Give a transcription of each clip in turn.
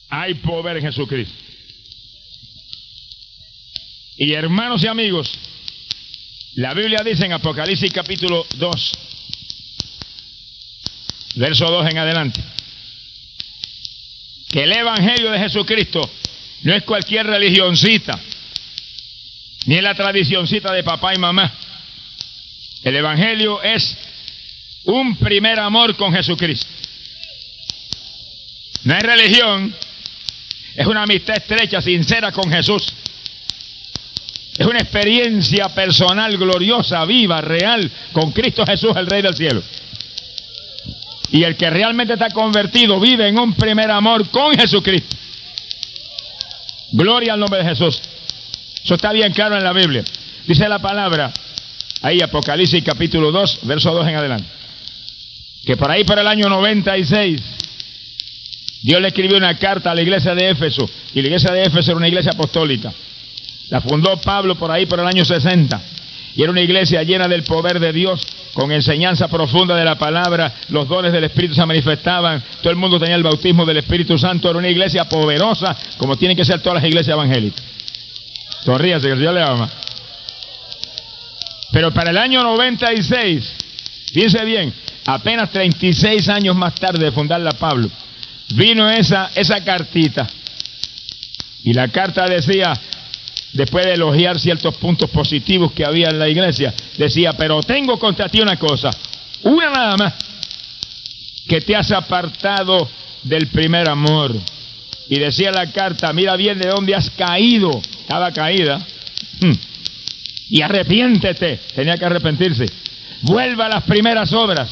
Hay poder en Jesucristo. Y hermanos y amigos, la Biblia dice en Apocalipsis capítulo 2, verso 2 en adelante, que el evangelio de Jesucristo no es cualquier religioncita, ni es la tradicioncita de papá y mamá. El evangelio es un primer amor con Jesucristo. No es religión, es una amistad estrecha, sincera con Jesús. Es una experiencia personal, gloriosa, viva, real, con Cristo Jesús, el Rey del cielo. Y el que realmente está convertido vive en un primer amor con Jesucristo. Gloria al nombre de Jesús. Eso está bien claro en la Biblia. Dice la palabra, ahí Apocalipsis capítulo 2, verso 2 en adelante, que por ahí por el año 96, Dios le escribió una carta a la iglesia de Éfeso, y la iglesia de Éfeso era una iglesia apostólica. La fundó Pablo por ahí por el año 60, y era una iglesia llena del poder de Dios, con enseñanza profunda de la palabra, los dones del Espíritu se manifestaban, todo el mundo tenía el bautismo del Espíritu Santo, era una iglesia poderosa, como tienen que ser todas las iglesias evangélicas. Sonríase, que el Señor le ama. Pero para el año 96, fíjense bien, apenas 36 años más tarde de fundarla Pablo, vino esa cartita, y la carta decía, después de elogiar ciertos puntos positivos que había en la iglesia, decía, pero tengo contra ti una cosa, una nada más, que te has apartado del primer amor. Y decía la carta, mira bien de dónde has caído, estaba caída, y arrepiéntete, tenía que arrepentirse, vuelva a las primeras obras.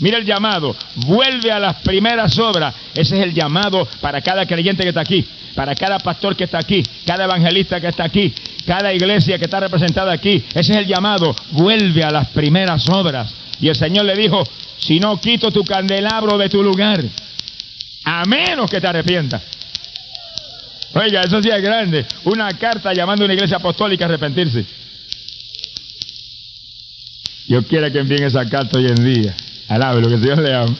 Mira el llamado, vuelve a las primeras obras. Ese es el llamado para cada creyente que está aquí, para cada pastor que está aquí, cada evangelista que está aquí, cada iglesia que está representada aquí. Ese es el llamado, vuelve a las primeras obras. Y el Señor le dijo, si no quito tu candelabro de tu lugar, a menos que te arrepientas. Oiga, eso sí es grande, una carta llamando a una iglesia apostólica a arrepentirse. Dios quiere que envíen esa carta hoy en día. Alabe lo que Dios le ama.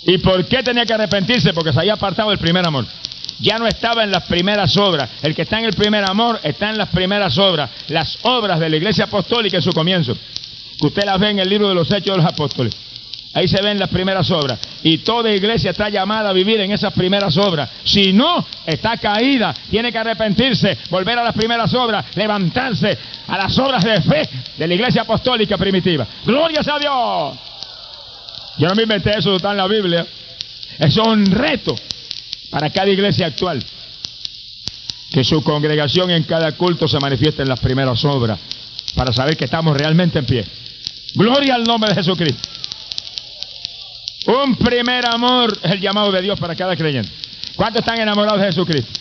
¿Y por qué tenía que arrepentirse? Porque se había apartado del primer amor. Ya no estaba en las primeras obras. El que está en el primer amor está en las primeras obras. Las obras de la iglesia apostólica en su comienzo, que usted las ve en el libro de los Hechos de los Apóstoles. Ahí se ven las primeras obras. Y toda iglesia está llamada a vivir en esas primeras obras. Si no, está caída. Tiene que arrepentirse, volver a las primeras obras, levantarse a las obras de fe de la iglesia apostólica primitiva. ¡Gloria a Dios! Yo no me inventé eso, está en la Biblia. Eso es un reto para cada iglesia actual. Que su congregación en cada culto se manifieste en las primeras obras, para saber que estamos realmente en pie. ¡Gloria al nombre de Jesucristo! Un primer amor es el llamado de Dios para cada creyente. ¿Cuántos están enamorados de Jesucristo?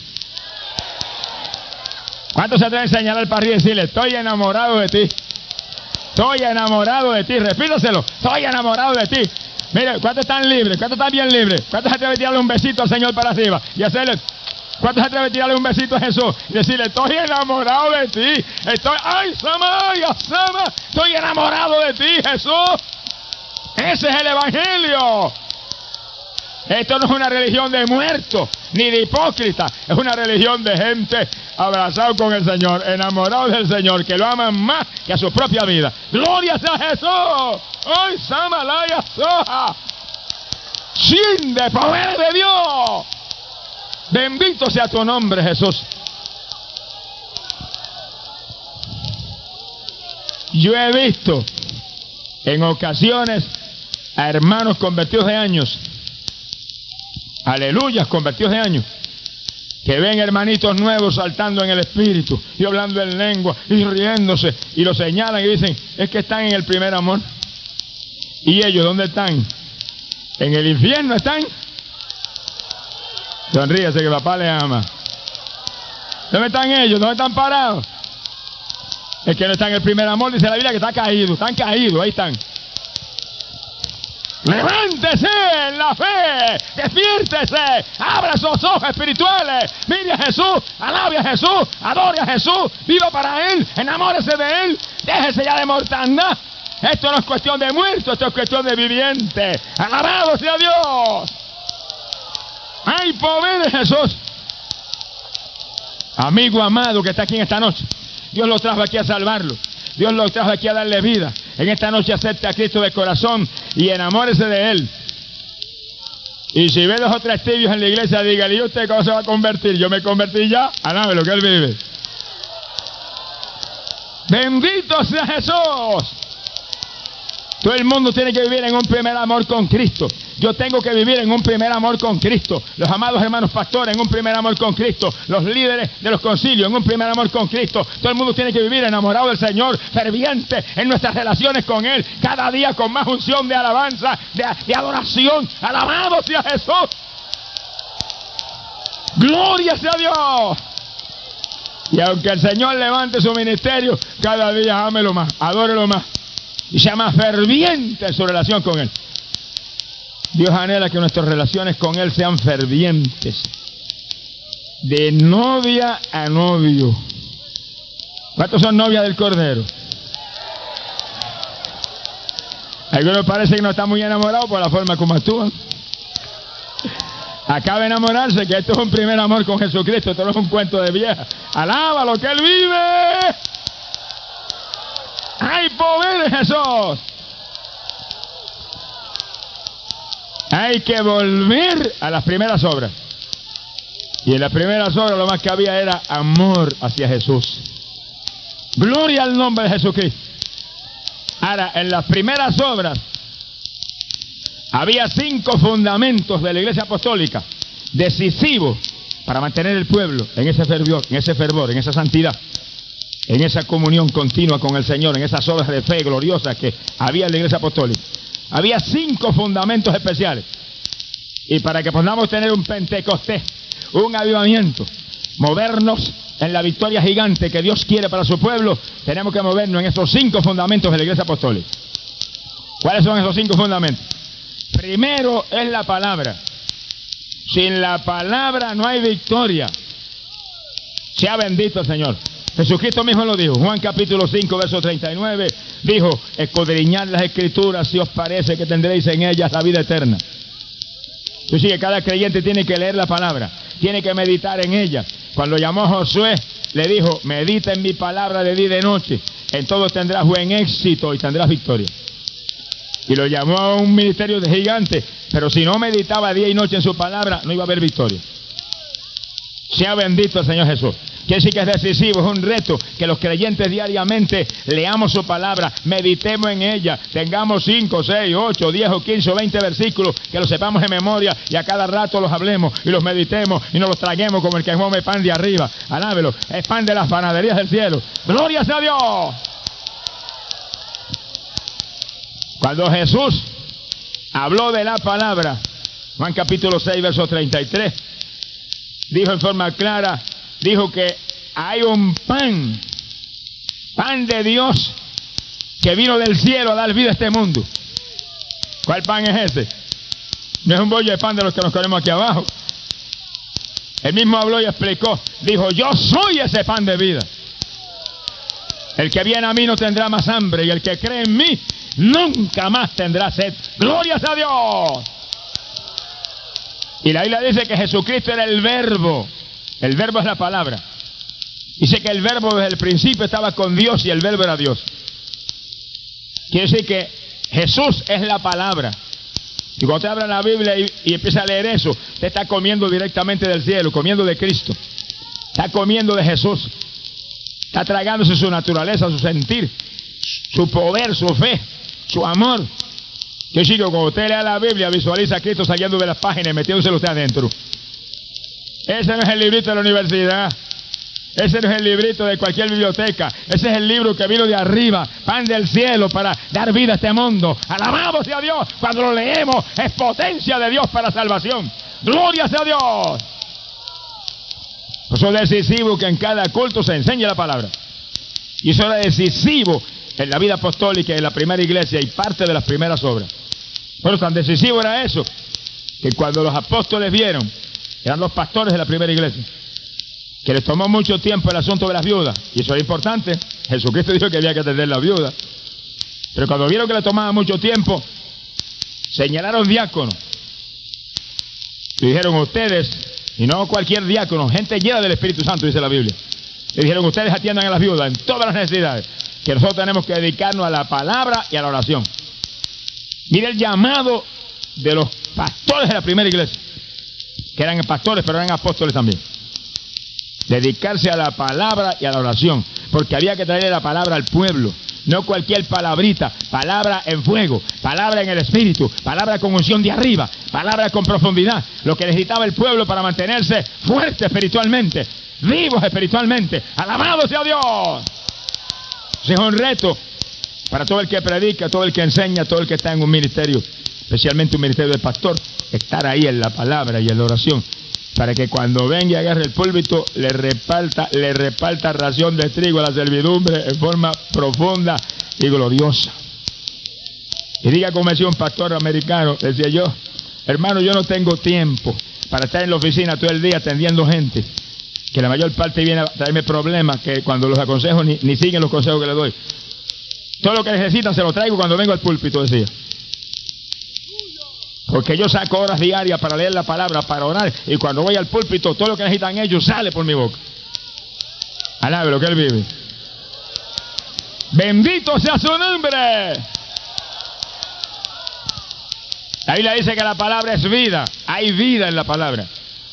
¿Cuántos se atreven a señalar para arriba y decirle, estoy enamorado de ti? Estoy enamorado de ti, repítaselo, estoy enamorado de ti. Mire, ¿cuántos están libres? ¿Cuántos están bien libres? ¿Cuántos se atreven a tirarle un besito al Señor para arriba y hacerle? ¿Cuántos se atreven a tirarle un besito a Jesús y decirle, estoy enamorado de ti? Estoy enamorado de ti, Jesús. Ese es el evangelio. Esto no es una religión de muertos ni de hipócritas, es una religión de gente abrazado con el Señor, enamorados del Señor, que lo aman más que a su propia vida. ¡Gloria a Jesús! ¡Ay, Samalaya Soja! ¡Sin de poder de Dios! Bendito sea tu nombre, Jesús. Yo he visto en ocasiones a hermanos convertidos de años, aleluyas, convertidos de años, que ven hermanitos nuevos saltando en el espíritu y hablando en lengua y riéndose, y lo señalan y dicen, es que están en el primer amor. ¿Y ellos dónde están? ¿En el infierno están? Sonríese que papá le ama. ¿Dónde están ellos? ¿Dónde están parados? El que no está en el primer amor, dice la Biblia, que está caído, están caídos, ahí están. Levántese en la fe, despiértese, abra sus ojos espirituales, mire a Jesús, alabe a Jesús, adore a Jesús, viva para Él, enamórese de Él, déjese ya de mortandad. Esto no es cuestión de muerto, esto es cuestión de viviente. Alabado sea Dios. ¡Ay, poder de Jesús! Amigo amado que está aquí en esta noche, Dios lo trajo aquí a salvarlo. Dios lo trajo aquí a darle vida. En esta noche acepte a Cristo de corazón y enamórese de Él. Y si ve 2 o 3 tibios en la iglesia, dígale, ¿y usted cómo se va a convertir? Yo me convertí ya. Alábelo, que Él vive. Bendito sea Jesús. Todo el mundo tiene que vivir en un primer amor con Cristo. Yo tengo que vivir en un primer amor con Cristo. Los amados hermanos pastores en un primer amor con Cristo. Los líderes de los concilios en un primer amor con Cristo. Todo el mundo tiene que vivir enamorado del Señor, ferviente en nuestras relaciones con Él. Cada día con más unción de alabanza, de adoración. Alabado sea Jesús. Gloria sea Dios. Y aunque el Señor levante su ministerio, cada día ámelo más, adórelo más. Y sea más ferviente en su relación con Él. Dios anhela que nuestras relaciones con Él sean fervientes. De novia a novio. ¿Cuántos son novias del Cordero? Algunos parece que no están muy enamorados por la forma como actúan. Acaba de enamorarse, que esto es un primer amor con Jesucristo. Esto no es un cuento de vieja. Alábalo, que Él vive. ¡Hay poder de Jesús! Hay que volver a las primeras obras. Y en las primeras obras lo más que había era amor hacia Jesús. Gloria al nombre de Jesucristo. Ahora, en las primeras obras había 5 fundamentos de la iglesia apostólica decisivos para mantener el pueblo en ese fervor, en esa santidad, en esa comunión continua con el Señor, en esas obras de fe gloriosas que había en la iglesia apostólica. Había 5 fundamentos especiales. Y para que podamos tener un Pentecostés, un avivamiento, movernos en la victoria gigante que Dios quiere para su pueblo, tenemos que movernos en esos 5 fundamentos de la iglesia apostólica. ¿Cuáles son esos 5 fundamentos? Primero es la palabra. Sin la palabra no hay victoria. Sea bendito el Señor. Jesucristo mismo lo dijo. Juan capítulo 5, verso 39, dijo, escudriñad las escrituras si os parece que tendréis en ellas la vida eterna. Yo sí que cada creyente tiene que leer la palabra, tiene que meditar en ella. Cuando llamó a Josué, le dijo, medita en mi palabra de día y de noche, en todo tendrás buen éxito y tendrás victoria. Y lo llamó a un ministerio de gigantes, pero si no meditaba día y noche en su palabra, no iba a haber victoria. Sea bendito el Señor Jesús. Quiere decir que es decisivo, es un reto que los creyentes diariamente leamos su palabra, meditemos en ella, tengamos 5, 6, 8, 10 o 15 o 20 versículos, que los sepamos en memoria y a cada rato los hablemos y los meditemos y nos los traguemos como el que come pan de arriba. Alábelo, es pan de las panaderías del cielo. ¡Gloria sea a Dios! Cuando Jesús habló de la palabra, Juan capítulo 6, verso 33, dijo en forma clara, dijo que hay un pan de Dios que vino del cielo a dar vida a este mundo. ¿Cuál pan es ese? No es un bollo de pan de los que nos comemos aquí abajo. Él mismo habló y explicó, dijo, yo soy ese pan de vida. El que viene a mí no tendrá más hambre y el que cree en mí nunca más tendrá sed. ¡Gloria a Dios! Y la Biblia dice que Jesucristo era el verbo. El verbo es la palabra. Dice que el verbo desde el principio estaba con Dios y el verbo era Dios. Quiere decir que Jesús es la palabra. Y cuando usted abre la Biblia y empieza a leer eso, usted está comiendo directamente del cielo, comiendo de Cristo. Está comiendo de Jesús. Está tragándose su naturaleza, su sentir, su poder, su fe, su amor. Quiere decir que cuando usted lea la Biblia, visualiza a Cristo saliendo de las páginas y metiéndoselo usted adentro. Ese no es el librito de la universidad. Ese no es el librito de cualquier biblioteca. Ese es el libro que vino de arriba, pan del cielo, para dar vida a este mundo. Alabado sea Dios. Cuando lo leemos, es potencia de Dios para salvación. Gloria sea Dios. Eso es decisivo que en cada culto se enseñe la palabra. Y eso era decisivo en la vida apostólica y en la primera iglesia y parte de las primeras obras. Pero tan decisivo era eso, que cuando los apóstoles vieron, eran los pastores de la primera iglesia, que les tomó mucho tiempo el asunto de las viudas, y eso era importante. Jesucristo dijo que había que atender a las viudas, pero cuando vieron que le tomaba mucho tiempo, señalaron diáconos, Le dijeron ustedes, y no cualquier diácono, gente llena del Espíritu Santo, dice la Biblia. Le dijeron ustedes atiendan a las viudas en todas las necesidades, que nosotros tenemos que dedicarnos a la palabra y a la oración. Mire el llamado de los pastores de la primera iglesia, que eran pastores pero eran apóstoles también. Dedicarse a la palabra y a la oración, porque había que traerle la palabra al pueblo. No cualquier palabrita, palabra en fuego, palabra en el Espíritu, palabra con unción de arriba, palabra con profundidad. Lo que necesitaba el pueblo para mantenerse fuerte espiritualmente, vivos espiritualmente. ¡Alabado sea Dios! Ese es un reto para todo el que predica, todo el que enseña, todo el que está en un ministerio, especialmente un ministerio de pastor, estar ahí en la palabra y en la oración, para que cuando venga y agarre el púlpito le reparta ración de trigo a la servidumbre en forma profunda y gloriosa. Y diga como decía un pastor americano, decía yo, hermano, yo no tengo tiempo para estar en la oficina todo el día atendiendo gente, que la mayor parte viene a traerme problemas, que cuando los aconsejo ni siguen los consejos que les doy. Todo lo que necesitan se lo traigo cuando vengo al púlpito, decía. Porque yo saco horas diarias para leer la palabra, para orar, y cuando voy al púlpito, todo lo que necesitan ellos sale por mi boca. Alabe lo que Él vive. Bendito sea su nombre. La Biblia dice que la palabra es vida. Hay vida en la palabra.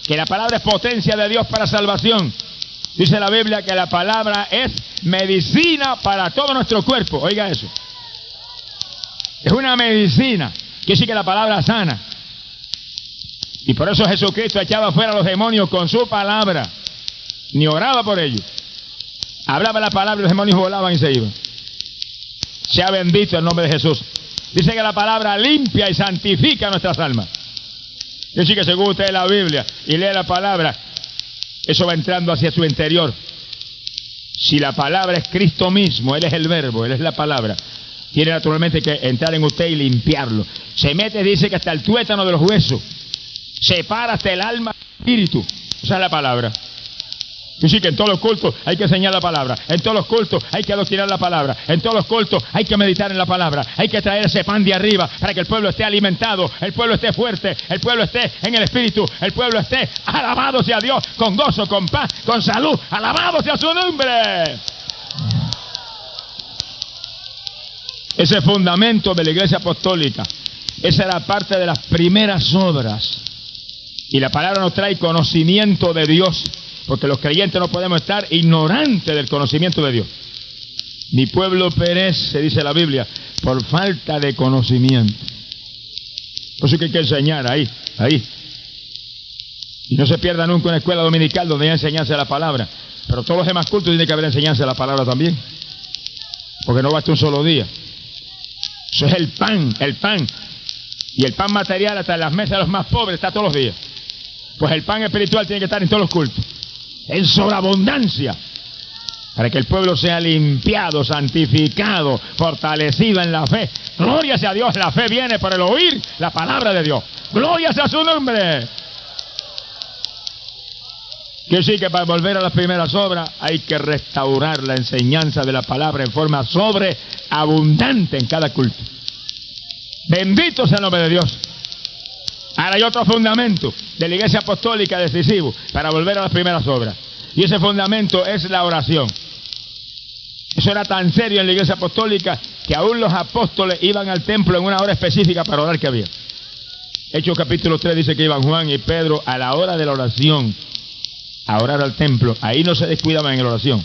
Que la palabra es potencia de Dios para salvación. Dice la Biblia que la palabra es medicina para todo nuestro cuerpo. Oiga eso. Es una medicina. Quiere decir que la palabra sana. Y por eso Jesucristo echaba fuera a los demonios con su palabra. Ni oraba por ellos. Hablaba la palabra y los demonios volaban y se iban. Sea bendito el nombre de Jesús. Dice que la palabra limpia y santifica nuestras almas. Quiere decir que según usted lee la Biblia y lee la palabra, eso va entrando hacia su interior. Si la palabra es Cristo mismo, Él es el verbo, Él es la palabra, tiene naturalmente que entrar en usted y limpiarlo. Se mete, dice que hasta el tuétano de los huesos. Separa hasta el alma y el espíritu. Esa es la palabra. Y sí que en todos los cultos hay que enseñar la palabra. En todos los cultos hay que adoctrinar la palabra. En todos los cultos hay que meditar en la palabra. Hay que traer ese pan de arriba para que el pueblo esté alimentado, el pueblo esté fuerte, el pueblo esté en el espíritu, el pueblo esté alabado sea Dios, con gozo, con paz, con salud. Alabado sea su nombre. Ese fundamento de la iglesia apostólica, esa era parte de las primeras obras. Y la palabra nos trae conocimiento de Dios, porque los creyentes no podemos estar ignorantes del conocimiento de Dios. Mi pueblo perece, dice la Biblia, por falta de conocimiento. Por eso que hay que enseñar ahí. Y no se pierda nunca una escuela dominical donde haya enseñanza de la palabra. Pero todos los demás cultos tienen que haber enseñanza de la palabra también. Porque no basta un solo día. Eso es el pan. Y el pan material hasta en las mesas de los más pobres está todos los días. Pues el pan espiritual tiene que estar en todos los cultos. En sobreabundancia. Para que el pueblo sea limpiado, santificado, fortalecido en la fe. Gloria sea a Dios, la fe viene por el oír la palabra de Dios. Gloria sea su nombre. Quiere decir que para volver a las primeras obras hay que restaurar la enseñanza de la palabra en forma sobreabundante en cada culto. Bendito sea el nombre de Dios. Ahora hay otro fundamento de la iglesia apostólica decisivo para volver a las primeras obras. Y ese fundamento es la oración. Eso era tan serio en la iglesia apostólica que aún los apóstoles iban al templo en una hora específica para orar que había. Hechos capítulo 3 dice que iban Juan y Pedro a la hora de la oración a orar al templo. Ahí no se descuidaban en la oración.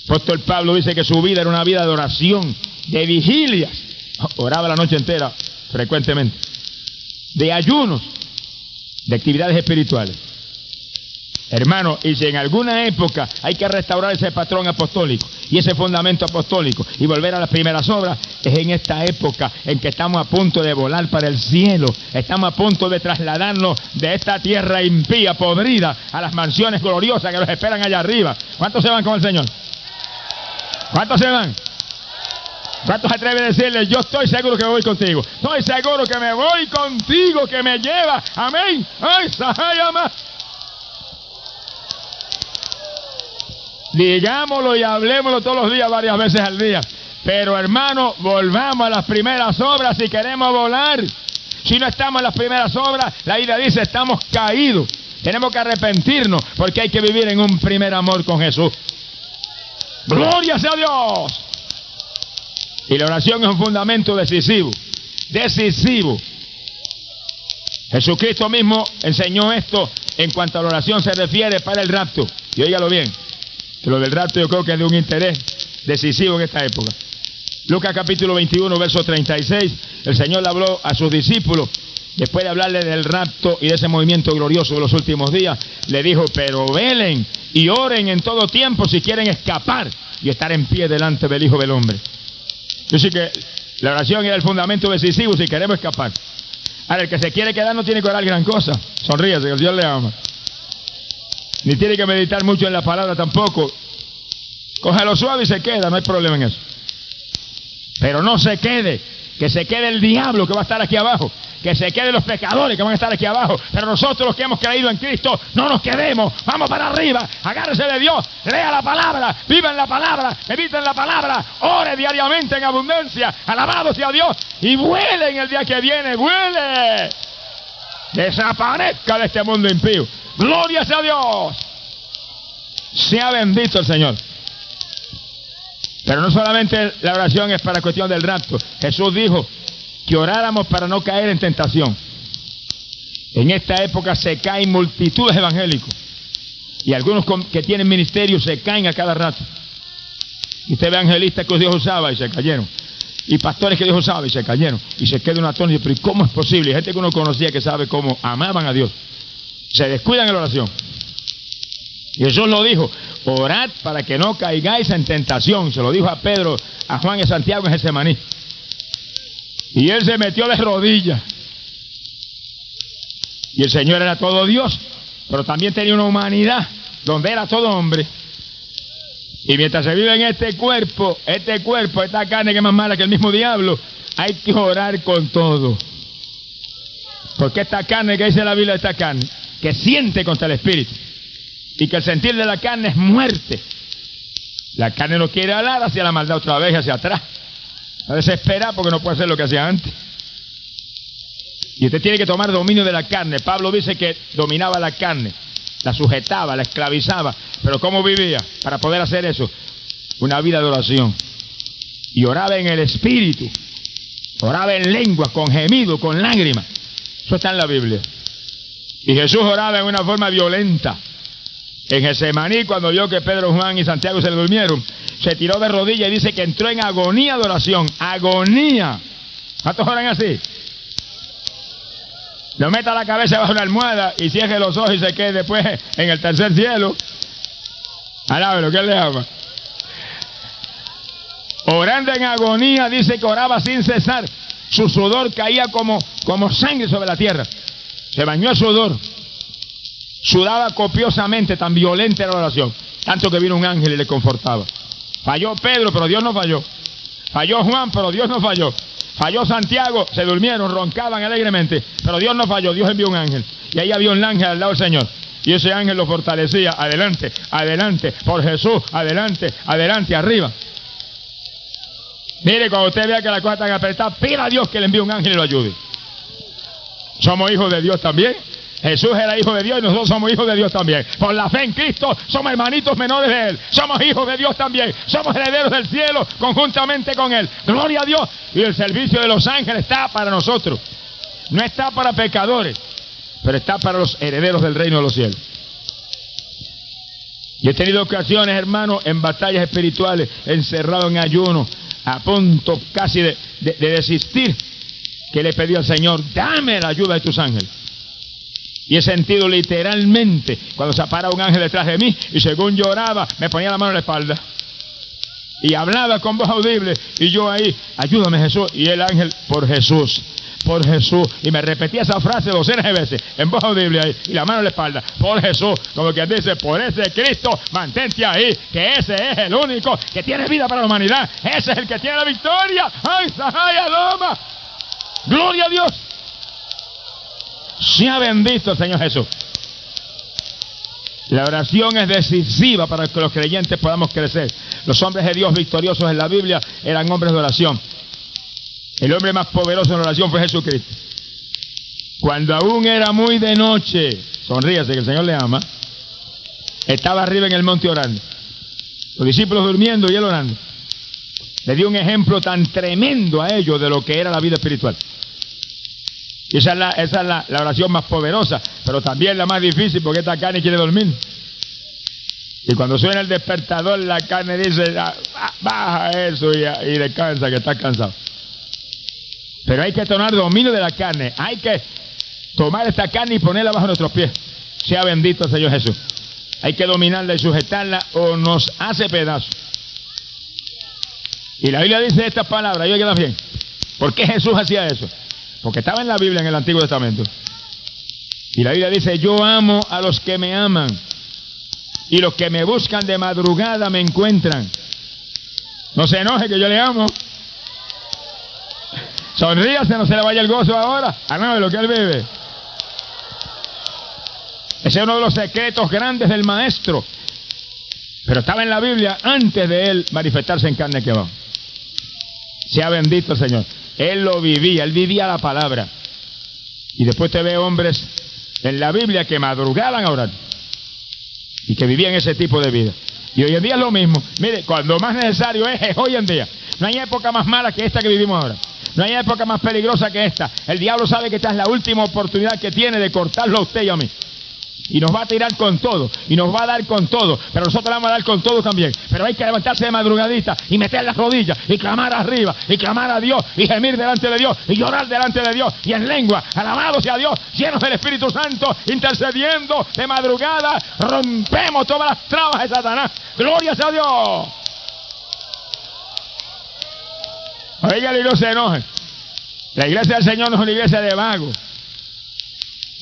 Apóstol Pablo dice que su vida era una vida de oración, de vigilias. Oraba la noche entera, frecuentemente. De ayunos, de actividades espirituales. Hermano, y si en alguna época hay que restaurar ese patrón apostólico y ese fundamento apostólico y volver a las primeras obras, es en esta época en que estamos a punto de volar para el cielo. Estamos a punto de trasladarnos de esta tierra impía, podrida, a las mansiones gloriosas que nos esperan allá arriba. ¿Cuántos se van con el Señor? ¿Cuántos se van? ¿Cuántos se atreven a decirle, yo estoy seguro que voy contigo? Estoy seguro que me voy contigo, que me lleva. Amén. Ay, Sahayama. Digámoslo y hablemoslo todos los días, varias veces al día. Pero hermano, volvamos a las primeras obras si queremos volar. Si no estamos en las primeras obras, la Biblia dice, estamos caídos. Tenemos que arrepentirnos porque hay que vivir en un primer amor con Jesús. ¡Gloria sea Dios! Y la oración es un fundamento decisivo. Decisivo. Jesucristo mismo enseñó esto en cuanto a la oración se refiere para el rapto. Y óigalo bien, que lo del rapto yo creo que es de un interés decisivo en esta época. Lucas capítulo 21, verso 36, el Señor le habló a sus discípulos, después de hablarle del rapto y de ese movimiento glorioso de los últimos días, le dijo, pero velen y oren en todo tiempo si quieren escapar y estar en pie delante del Hijo del Hombre. Yo sé que la oración es el fundamento decisivo si queremos escapar. Ahora, el que se quiere quedar no tiene que orar gran cosa. Sonríese, que el Dios le ama. Ni tiene que meditar mucho en la palabra tampoco. Cójalo suave y se queda, no hay problema en eso. Pero no se quede, que se quede el diablo que va a estar aquí abajo, que se queden los pecadores que van a estar aquí abajo, pero nosotros los que hemos creído en Cristo, no nos quedemos, vamos para arriba, agárrese de Dios, lea la palabra, viva en la palabra, medita en la palabra, ore diariamente en abundancia, alabado sea Dios, y vuele en el día que viene, vuele, desaparezca de este mundo impío, gloria sea Dios, sea bendito el Señor. Pero no solamente la oración es para cuestión del rapto. Jesús dijo que oráramos para no caer en tentación. En esta época se caen multitudes evangélicos. Y algunos que tienen ministerio se caen a cada rato. Y usted ve evangelistas que Dios usaba y se cayeron. Y pastores que Dios usaba y se cayeron. Y se queda un atónito. Pero ¿y cómo es posible? Y gente que uno conocía que sabe cómo amaban a Dios. Se descuidan en la oración. Y Jesús lo dijo, orad para que no caigáis en tentación. Se lo dijo a Pedro, a Juan y a Santiago en Getsemaní. Y él se metió de rodillas. Y el Señor era todo Dios, pero también tenía una humanidad donde era todo hombre. Y mientras se vive en este cuerpo, esta carne que es más mala que el mismo diablo, hay que orar con todo. Porque esta carne, que dice la Biblia, esta carne, que siente contra el Espíritu. Y que el sentir de la carne es muerte. La carne no quiere hablar hacia la maldad otra vez, hacia atrás. A desesperar porque no puede hacer lo que hacía antes. Y usted tiene que tomar dominio de la carne. Pablo dice que dominaba la carne, la sujetaba, la esclavizaba. Pero ¿cómo vivía para poder hacer eso? Una vida de oración. Y oraba en el Espíritu. Oraba en lenguas, con gemido, con lágrimas. Eso está en la Biblia. Y Jesús oraba en una forma violenta. En Getsemaní, cuando vio que Pedro, Juan y Santiago se le durmieron, se tiró de rodillas y dice que entró en agonía de oración. Agonía. ¿Cuántos oran así? Lo meta la cabeza bajo una almohada y cierre los ojos y se quede después en el tercer cielo. Alábelo, ¿qué le ama? Orando en agonía, dice que oraba sin cesar. Su sudor caía como sangre sobre la tierra. Se bañó el sudor. Sudaba copiosamente, tan violenta era la oración. Tanto que vino un ángel y le confortaba. Falló Pedro, pero Dios no falló. Falló Juan, pero Dios no falló. Falló Santiago, se durmieron, roncaban alegremente, pero Dios no falló, Dios envió un ángel. Y ahí había un ángel al lado del Señor. Y ese ángel lo fortalecía. Adelante, adelante, por Jesús, adelante, adelante, arriba. Mire, cuando usted vea que la cosa está apretada, pida a Dios que le envíe un ángel y lo ayude. Somos hijos de Dios también. Jesús era hijo de Dios y nosotros somos hijos de Dios también. Por la fe en Cristo somos hermanitos menores de Él. Somos hijos de Dios también. Somos herederos del cielo conjuntamente con Él. Gloria a Dios. Y el servicio de los ángeles está para nosotros. No está para pecadores, pero está para los herederos del reino de los cielos. Y he tenido ocasiones, hermano, en batallas espirituales, encerrado en ayuno, a punto casi de desistir, que le pedí al Señor, dame la ayuda de tus ángeles. Y he sentido literalmente cuando se para un ángel detrás de mí y según lloraba me ponía la mano en la espalda y hablaba con voz audible y yo ahí, ayúdame Jesús, y el ángel, por Jesús, y me repetía esa frase docenas de veces en voz audible ahí y la mano en la espalda, por Jesús, como que dice, por ese Cristo mantente ahí, que ese es el único que tiene vida para la humanidad, ese es el que tiene la victoria. ¡Ay, Sahaya Loma! ¡Gloria a Dios! Sea bendito el Señor Jesús. La oración es decisiva para que los creyentes podamos crecer. Los hombres de Dios victoriosos en la Biblia eran hombres de oración. El hombre más poderoso en oración fue Jesucristo. cuando aún era muy de noche, sonríase que el Señor le ama, estaba arriba en el monte orando. Los discípulos durmiendo y él orando. Le dio un ejemplo tan tremendo a ellos de lo que era la vida espiritual. Y esa es la oración más poderosa, pero también la más difícil, porque esta carne quiere dormir. Y cuando suena el despertador, la carne dice, baja eso y descansa, que estás cansado. Pero hay que tomar dominio de la carne. Hay que tomar esta carne y ponerla bajo nuestros pies. Sea bendito el Señor Jesús. Hay que dominarla y sujetarla o nos hace pedazos. Y la Biblia dice estas palabras, yo queda bien. ¿Por qué Jesús hacía eso? Porque estaba en la Biblia, en el Antiguo Testamento. Y la Biblia dice, yo amo a los que me aman. Y los que me buscan de madrugada me encuentran. No se enoje que yo le amo. Sonríase, no se le vaya el gozo ahora. No, de lo que él vive. Ese es uno de los secretos grandes del Maestro. Pero estaba en la Biblia antes de él manifestarse en carne que va. Sea bendito el Señor. Él lo vivía, él vivía la palabra. Y después te ve hombres en la Biblia que madrugaban a orar. Y que vivían ese tipo de vida. Y hoy en día es lo mismo. Mire, cuando más necesario es hoy en día. No hay época más mala que esta que vivimos ahora. No hay época más peligrosa que esta. El diablo sabe que esta es la última oportunidad que tiene de cortarlo a usted y a mí. Y nos va a tirar con todo, y nos va a dar con todo, pero nosotros le vamos a dar con todo también. Pero hay que levantarse de madrugadita y meter las rodillas y clamar arriba, y clamar a Dios, y gemir delante de Dios, y llorar delante de Dios, y en lengua, alabado sea Dios, llenos del Espíritu Santo, intercediendo de madrugada, rompemos todas las trabas de Satanás. ¡Gloria sea a Dios! Oígale y no se enojen. La iglesia del Señor no es una iglesia de vagos,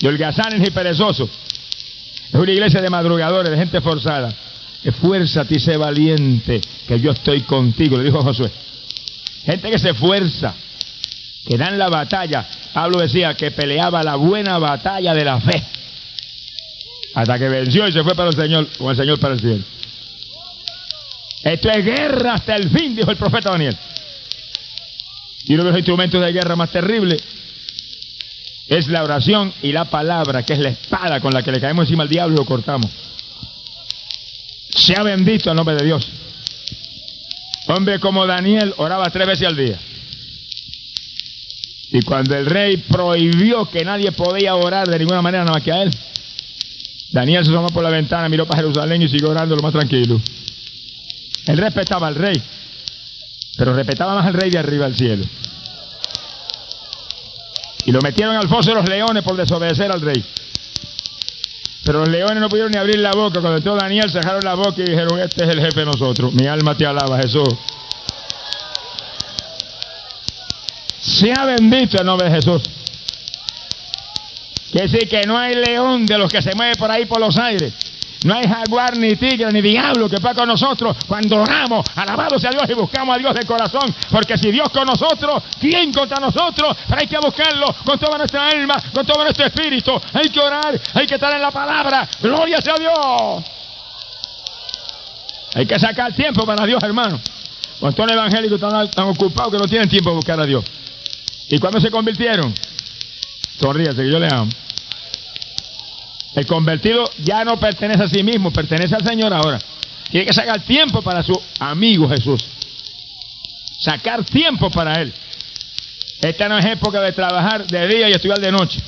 de holgazanes y perezosos. Es una iglesia de madrugadores, de gente forzada. Esfuérzate y sé valiente, que yo estoy contigo, le dijo Josué. Gente que se esfuerza, que dan la batalla. Pablo decía que peleaba la buena batalla de la fe, hasta que venció y se fue para el Señor, con el Señor para el cielo. Esto es guerra hasta el fin, dijo el profeta Daniel. Y uno de los instrumentos de guerra más terribles es la oración y la palabra, que es la espada con la que le caemos encima al diablo y lo cortamos. Sea bendito el nombre de Dios. Hombre como Daniel oraba 3 veces al día. Y cuando el rey prohibió que nadie podía orar de ninguna manera nada más que a él, Daniel se asomó por la ventana, miró para Jerusalén y siguió orando lo más tranquilo. Él respetaba al rey, pero respetaba más al rey de arriba al cielo. Y lo metieron al foso de los leones por desobedecer al rey. Pero los leones no pudieron ni abrir la boca. Cuando entró Daniel, cerraron la boca y dijeron, este es el jefe de nosotros. Mi alma te alaba, Jesús. Sea bendito el nombre de Jesús. Quiere decir que no hay león de los que se mueve por ahí por los aires. No hay jaguar, ni tigre, ni diablo que pueda con nosotros cuando oramos, alabado sea Dios y buscamos a Dios de corazón. Porque si Dios con nosotros, ¿quién contra nosotros? Pero hay que buscarlo con toda nuestra alma, con todo nuestro espíritu. Hay que orar, hay que estar en la palabra. ¡Gloria sea a Dios! Hay que sacar tiempo para Dios, hermano. Cuando los evangélicos están tan ocupados que no tienen tiempo de buscar a Dios. ¿Y cuándo se convirtieron? Sonríase que yo le amo. El convertido ya no pertenece a sí mismo, pertenece al Señor ahora. Tiene que sacar tiempo para su amigo Jesús. Sacar tiempo para Él. Esta no es época de trabajar de día y estudiar de noche.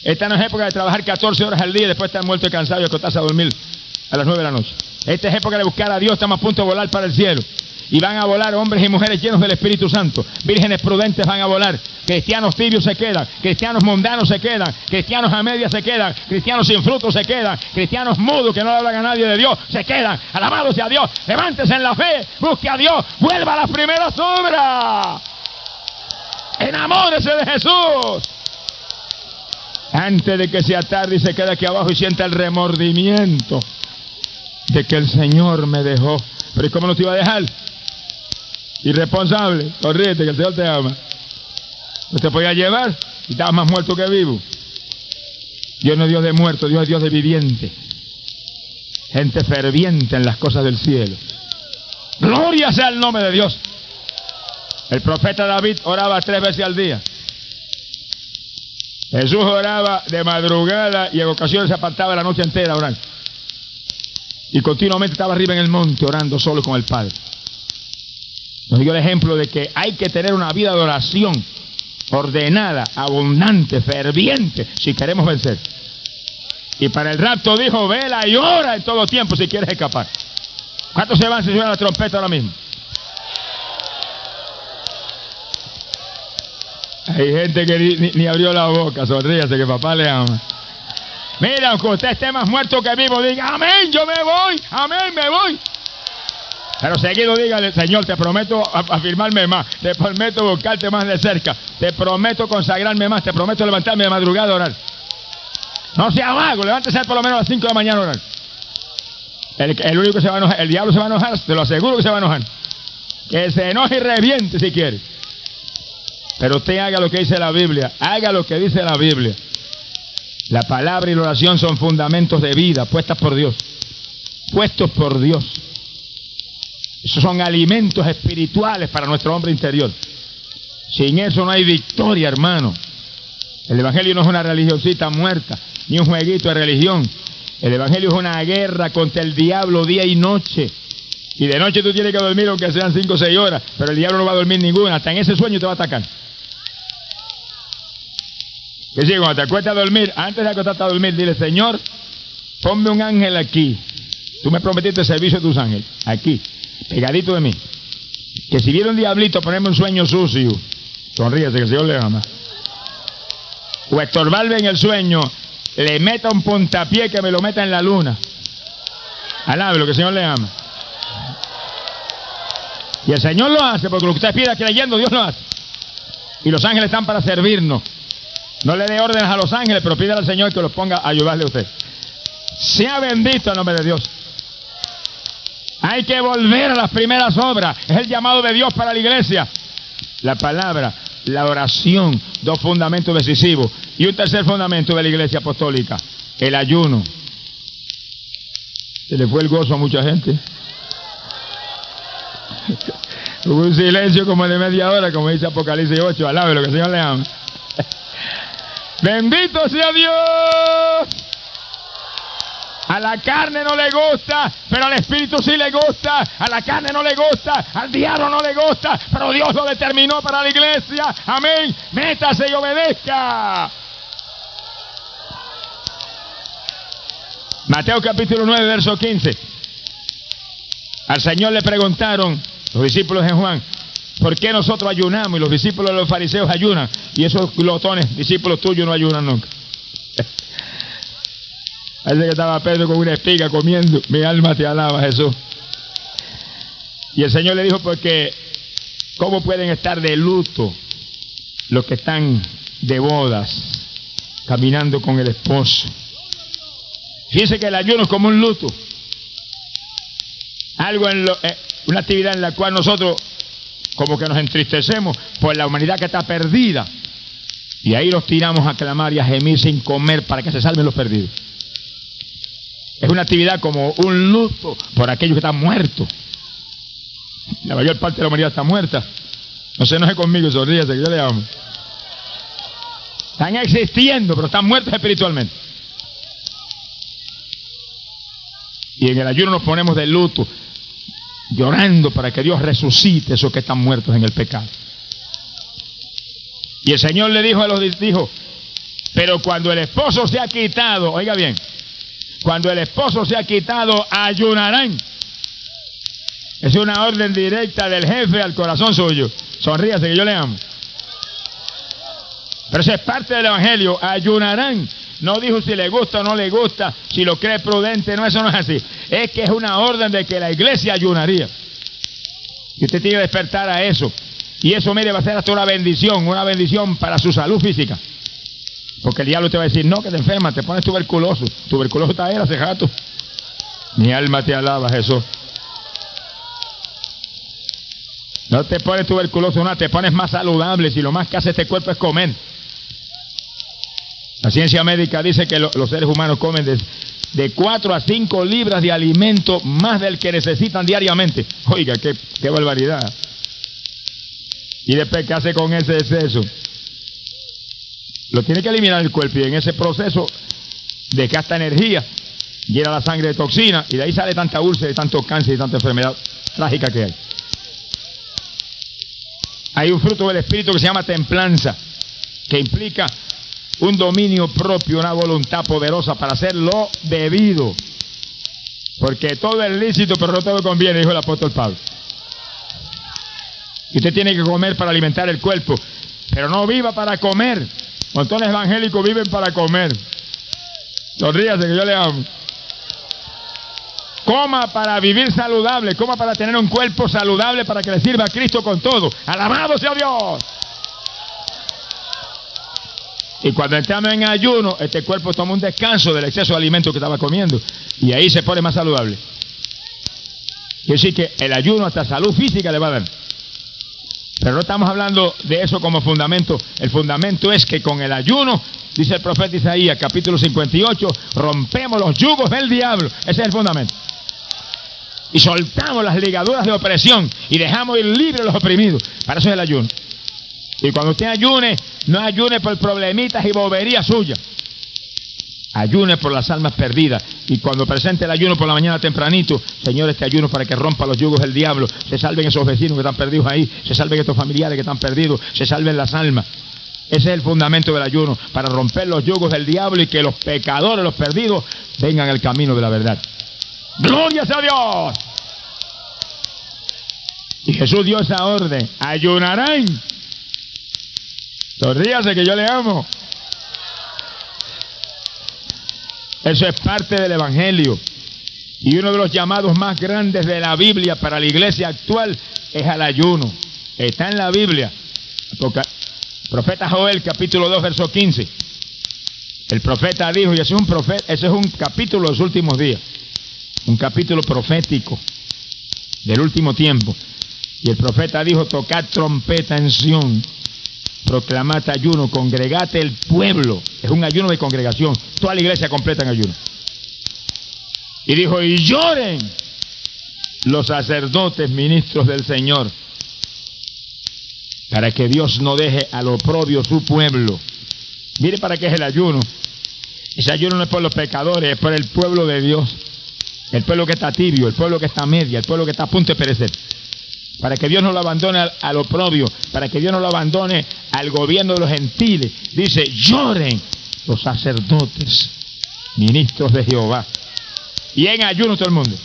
Esta no es época de trabajar 14 horas al día y después estar muerto y cansado y acostarse a dormir a las 9 de la noche. Esta es época de buscar a Dios, estamos a punto de volar para el cielo. Y van a volar hombres y mujeres llenos del Espíritu Santo. Vírgenes prudentes van a volar. Cristianos tibios se quedan. Cristianos mundanos se quedan. Cristianos a medias se quedan. Cristianos sin fruto se quedan. Cristianos mudos que no le hablan a nadie de Dios se quedan. Alabado sea Dios. Levántese en la fe. Busque a Dios. Vuelva a las primeras obras. Enamórese de Jesús. Antes de que sea tarde y se quede aquí abajo y sienta el remordimiento de que el Señor me dejó. Pero ¿y cómo no te iba a dejar? Irresponsable, corriente, que el Señor te ama. No te podía llevar y estabas más muerto que vivo. Dios no es Dios de muerto, Dios es Dios de viviente. Gente ferviente en las cosas del cielo. Gloria sea el nombre de Dios. El profeta David oraba 3 veces al día. Jesús oraba de madrugada y en ocasiones se apartaba la noche entera a orar. Y continuamente estaba arriba en el monte orando solo con el Padre. Nos dio el ejemplo de que hay que tener una vida de oración ordenada, abundante, ferviente, si queremos vencer. Y para el rapto dijo, vela y ora en todo tiempo si quieres escapar. ¿Cuántos se van si suena la trompeta ahora mismo? Hay gente que ni abrió la boca, sonríase que papá le ama. Mira, aunque usted esté más muerto que vivo, diga, amén, yo me voy, amén, me voy. Pero seguido dígale, Señor, te prometo afirmarme más, te prometo buscarte más de cerca, te prometo consagrarme más, te prometo levantarme de madrugada a orar. No sea vago, levántese por lo menos a las 5 de la mañana a orar. El único que se va a enojar, el diablo se va a enojar, te lo aseguro que se va a enojar. Que se enoje y reviente si quiere. Pero usted haga lo que dice la Biblia, haga lo que dice la Biblia. La palabra y la oración son fundamentos de vida, puestas por Dios. Puestos por Dios. Esos son alimentos espirituales para nuestro hombre interior. Sin eso no hay victoria, hermano. El Evangelio no es una religioncita muerta, ni un jueguito de religión. El Evangelio es una guerra contra el diablo día y noche. Y de noche tú tienes que dormir aunque sean 5 o 6 horas, pero el diablo no va a dormir ninguna, hasta en ese sueño te va a atacar. Que sí, cuando te acuestas a dormir, antes de acostarte a dormir, dile, Señor, ponme un ángel aquí. Tú me prometiste el servicio de tus ángeles, aquí, pegadito de mí. Que si viene un diablito, ponerme un sueño sucio, sonríese que el Señor le ama. O estorbarme en el sueño, le meta un puntapié que me lo meta en la luna. Alabe lo que el Señor le ama. Y el Señor lo hace, porque lo que usted pida creyendo, Dios lo hace. Y los ángeles están para servirnos. No le dé órdenes a los ángeles, pero pídale al Señor que los ponga a ayudarle a usted. Sea bendito el nombre de Dios. Hay que volver a las primeras obras. Es el llamado de Dios para la iglesia. La palabra, la oración, 2 fundamentos decisivos. Y un tercer fundamento de la iglesia apostólica, el ayuno. Se le fue el gozo a mucha gente. Hubo un silencio como de media hora, como dice Apocalipsis 8. Alabe lo que el Señor le ama. Bendito sea Dios. A la carne no le gusta, pero al Espíritu sí le gusta. A la carne no le gusta, al diablo no le gusta, pero Dios lo determinó para la iglesia. Amén. Métase y obedezca. Mateo capítulo 9, verso 15. Al Señor le preguntaron los discípulos de Juan, ¿por qué nosotros ayunamos? Y los discípulos de los fariseos ayunan, y esos glotones, discípulos tuyos, no ayunan nunca. Parece que estaba Pedro con una espiga comiendo. Mi alma te alaba, Jesús. Y el Señor le dijo, porque ¿cómo pueden estar de luto los que están de bodas, caminando con el esposo? Fíjense que el ayuno es como un luto. Algo una actividad en la cual nosotros como que nos entristecemos por la humanidad que está perdida. Y ahí los tiramos a clamar y a gemir sin comer para que se salven los perdidos. Es una actividad como un luto por aquellos que están muertos. La mayor parte de la humanidad está muerta. No se enoje conmigo, sonríese, que yo le amo. Están existiendo, pero están muertos espiritualmente. Y en el ayuno nos ponemos de luto, llorando para que Dios resucite esos que están muertos en el pecado. Y el Señor le dijo pero cuando el esposo se ha quitado, oiga bien, cuando el esposo se ha quitado, ayunarán. Es una orden directa del jefe al corazón suyo. Sonríase que yo le amo. Pero eso es parte del Evangelio, ayunarán. No dijo si le gusta o no le gusta, si lo cree prudente, no, eso no es así. Es que es una orden de que la iglesia ayunaría. Y usted tiene que despertar a eso. Y eso, mire, va a ser hasta una bendición para su salud física. Porque el diablo te va a decir, no, que te enfermas, te pones tuberculoso. Tuberculoso está ahí hace rato. Mi alma te alaba, Jesús. No te pones tuberculoso, no, te pones más saludable si lo más que hace este cuerpo es comer. La ciencia médica dice que los seres humanos comen de 4 a 5 libras de alimento más del que necesitan diariamente. Oiga, qué barbaridad. Y después, ¿qué hace con ese exceso? Lo tiene que eliminar el cuerpo y en ese proceso desgasta energía, llena la sangre de toxina y de ahí sale tanta úlcera y tanto cáncer y tanta enfermedad trágica que hay. Hay un fruto del Espíritu que se llama templanza, que implica un dominio propio, una voluntad poderosa para hacer lo debido. Porque todo es lícito, pero no todo conviene, dijo el apóstol Pablo. Y usted tiene que comer para alimentar el cuerpo, pero no viva para comer. Montones evangélicos viven para comer. Sonríase que yo le amo. Coma para vivir saludable, coma para tener un cuerpo saludable para que le sirva a Cristo con todo. ¡Alabado sea Dios! Y cuando estamos en ayuno, este cuerpo toma un descanso del exceso de alimento que estaba comiendo. Y ahí se pone más saludable. Quiere decir que el ayuno hasta salud física le va a dar. Pero no estamos hablando de eso como fundamento. El fundamento es que con el ayuno, dice el profeta Isaías, capítulo 58, rompemos los yugos del diablo. Ese es el fundamento. Y soltamos las ligaduras de opresión y dejamos ir libres a los oprimidos. Para eso es el ayuno. Y cuando usted ayune, no ayune por problemitas y boberías suyas. Ayune por las almas perdidas. Y cuando presente el ayuno por la mañana tempranito, Señor, este ayuno para que rompa los yugos del diablo, se salven esos vecinos que están perdidos ahí, se salven estos familiares que están perdidos, se salven las almas. Ese es el fundamento del ayuno, para romper los yugos del diablo y que los pecadores, los perdidos, vengan al camino de la verdad. ¡Gloria sea a Dios! Y Jesús dio esa orden: ayunarán. Sonríase que yo le amo. Eso es parte del Evangelio. Y uno de los llamados más grandes de la Biblia para la iglesia actual es al ayuno. Está en la Biblia. Profeta Joel, capítulo 2, verso 15. El profeta dijo, y ese es un capítulo de los últimos días. Un capítulo profético del último tiempo. Y el profeta dijo: tocad trompeta en Sión, proclamad ayuno, congregate el pueblo. Es un ayuno de congregación. Toda la iglesia completa en ayuno. Y dijo: y lloren los sacerdotes, ministros del Señor, para que Dios no deje al oprobio su pueblo. Mire para qué es el ayuno. Ese ayuno no es por los pecadores, es por el pueblo de Dios. El pueblo que está tibio, el pueblo que está media, el pueblo que está a punto de perecer. Para que Dios no lo abandone al oprobio, para que Dios no lo abandone al gobierno de los gentiles. Dice: lloren los sacerdotes, ministros de Jehová. Y en ayuno todo el mundo.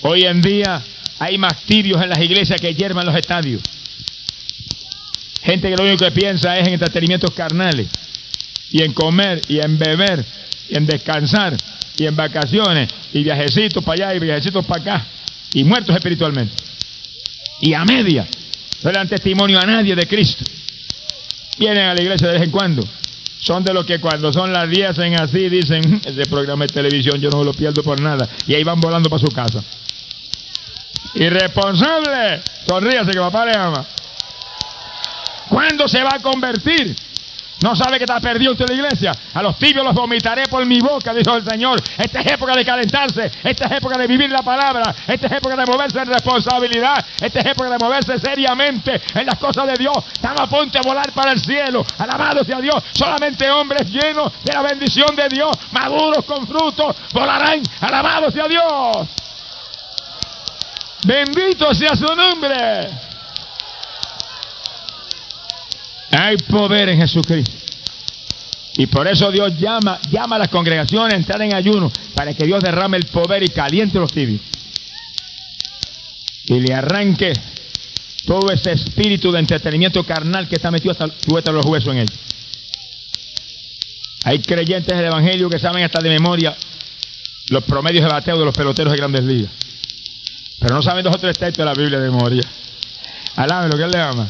Hoy en día hay más tibios en las iglesias que yerman los estadios. Gente que lo único que piensa es en entretenimientos carnales, y en comer, y en beber, y en descansar, y en vacaciones, y viajecitos para allá, y viajecitos para acá, y muertos espiritualmente. Y a media, no le dan testimonio a nadie de Cristo. Vienen a la iglesia de vez en cuando. Son de los que cuando son las 10 hacen así, dicen: ese programa de televisión yo no lo pierdo por nada. Y ahí van volando para su casa. Irresponsable. Sonríase que papá le ama. ¿Cuándo se va a convertir? ¿No sabe que está perdido usted en la iglesia? A los tibios los vomitaré por mi boca, dijo el Señor. Esta es época de calentarse. Esta es época de vivir la palabra. Esta es época de moverse en responsabilidad. Esta es época de moverse seriamente en las cosas de Dios. Estamos a punto de volar para el cielo. Alabado sea Dios. Solamente hombres llenos de la bendición de Dios, maduros con frutos, volarán. Alabado sea Dios. Bendito sea su nombre. Hay poder en Jesucristo. Y por eso Dios llama a las congregaciones a entrar en ayuno, para que Dios derrame el poder y caliente los tibios. Y le arranque todo ese espíritu de entretenimiento carnal que está metido hasta los huesos en ellos. Hay creyentes del Evangelio que saben hasta de memoria los promedios de bateo de los peloteros de Grandes Ligas, pero no saben 2 o 3 textos de la Biblia de memoria. Alaben lo que Él le ama.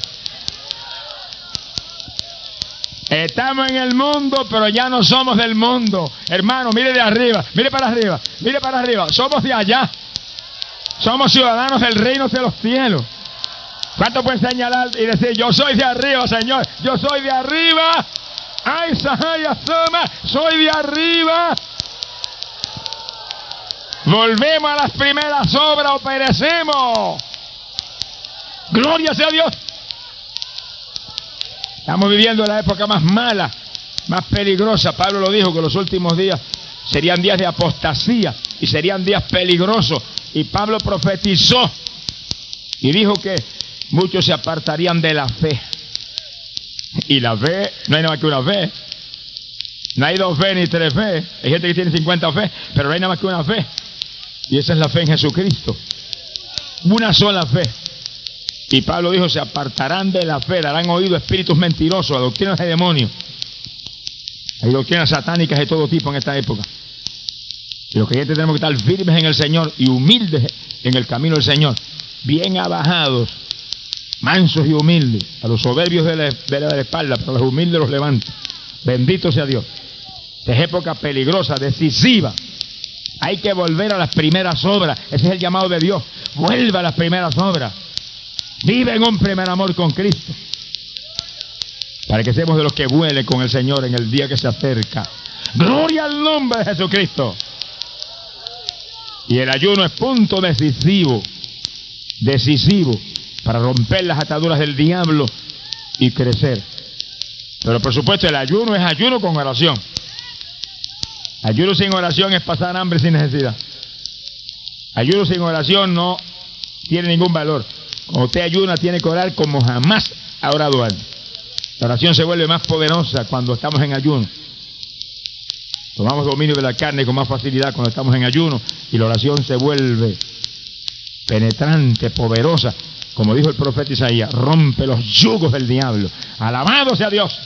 Estamos en el mundo, pero ya no somos del mundo. Hermano, mire de arriba, mire para arriba, mire para arriba. Somos de allá. Somos ciudadanos del reino de los cielos. ¿Cuánto pueden señalar y decir: yo soy de arriba, Señor? Yo soy de arriba. ¡Ay, Sahaya Sama! ¡Soy de arriba! Volvemos a las primeras obras o perecemos. ¡Gloria sea a Dios! Estamos viviendo la época más mala, más peligrosa. Pablo lo dijo, que los últimos días serían días de apostasía y serían días peligrosos. Y Pablo profetizó y dijo que muchos se apartarían de la fe. Y la fe, no hay nada más que una fe. No hay 2 fe ni 3 fe. Hay gente que tiene 50 fe, pero no hay nada más que una fe. Y esa es la fe en Jesucristo. Una sola fe. Y Pablo dijo, se apartarán de la fe, darán oído a espíritus mentirosos, a doctrinas de demonios. Hay doctrinas satánicas de todo tipo en esta época. Y los creyentes tenemos que estar firmes en el Señor y humildes en el camino del Señor. Bien abajados, mansos y humildes. A los soberbios de la espalda, pero a los humildes los levanta. Bendito sea Dios. Esta es época peligrosa, decisiva. Hay que volver a las primeras obras. Ese es el llamado de Dios. Vuelva a las primeras obras. Vive en un primer amor con Cristo, para que seamos de los que vuelen con el Señor en el día que se acerca. Gloria al nombre de Jesucristo. Y el ayuno es punto decisivo para romper las ataduras del diablo y crecer. Pero por supuesto el ayuno es ayuno con oración. Ayuno sin oración es pasar hambre sin necesidad. Ayuno sin oración no tiene ningún valor. Cuando usted ayuna tiene que orar como jamás ha orado antes. La oración se vuelve más poderosa cuando estamos en ayuno. Tomamos dominio de la carne con más facilidad cuando estamos en ayuno, y la oración se vuelve penetrante, poderosa. Como dijo el profeta Isaías, rompe los yugos del diablo. Alabado sea Dios.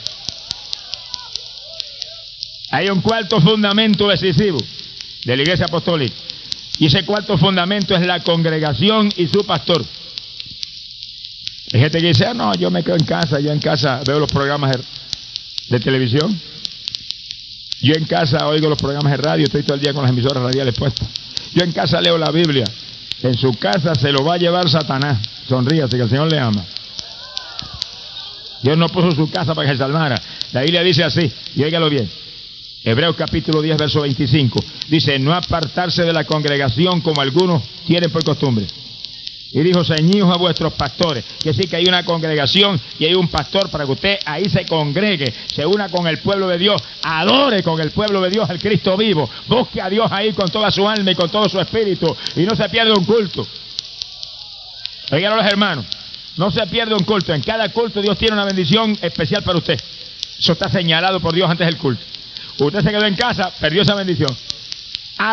Hay un cuarto fundamento decisivo de la Iglesia Apostólica, y ese cuarto fundamento es la congregación y su pastor. Hay gente que dice, no, yo me quedo en casa, yo en casa veo los programas de televisión, yo en casa oigo los programas de radio, estoy todo el día con las emisoras radiales puestas, yo en casa leo la Biblia. En su casa se lo va a llevar Satanás. Sonríase, que el Señor le ama. Dios no puso su casa para que se salvara. La Biblia dice así, y óigalo bien, Hebreos capítulo 10, verso 25, dice, no apartarse de la congregación como algunos tienen por costumbre. Y dijo, ceñidos a vuestros pastores. Quiere decir que hay una congregación y hay un pastor para que usted ahí se congregue, se una con el pueblo de Dios, adore con el pueblo de Dios al Cristo vivo, busque a Dios ahí con toda su alma y con todo su espíritu, y no se pierda un culto. Oigan los hermanos, no se pierde un culto. En cada culto Dios tiene una bendición especial para usted. Eso está señalado por Dios antes del culto. Usted se quedó en casa, perdió esa bendición.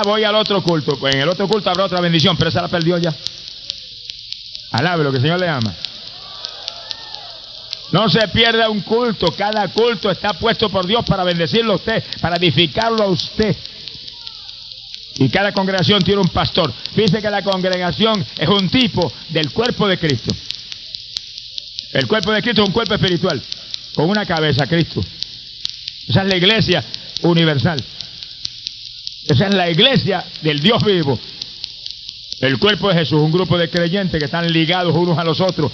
Voy al otro culto. Pues en el otro culto habrá otra bendición, pero esa la perdió ya. Alabe lo que el Señor le ama. No se pierda un culto. Cada culto está puesto por Dios para bendecirlo a usted, para edificarlo a usted. Y cada congregación tiene un pastor. Fíjense que la congregación es un tipo del cuerpo de Cristo. El cuerpo de Cristo es un cuerpo espiritual, con una cabeza, Cristo. Esa es la iglesia universal. Esa es la iglesia del Dios vivo. El cuerpo de Jesús, un grupo de creyentes que están ligados unos a los otros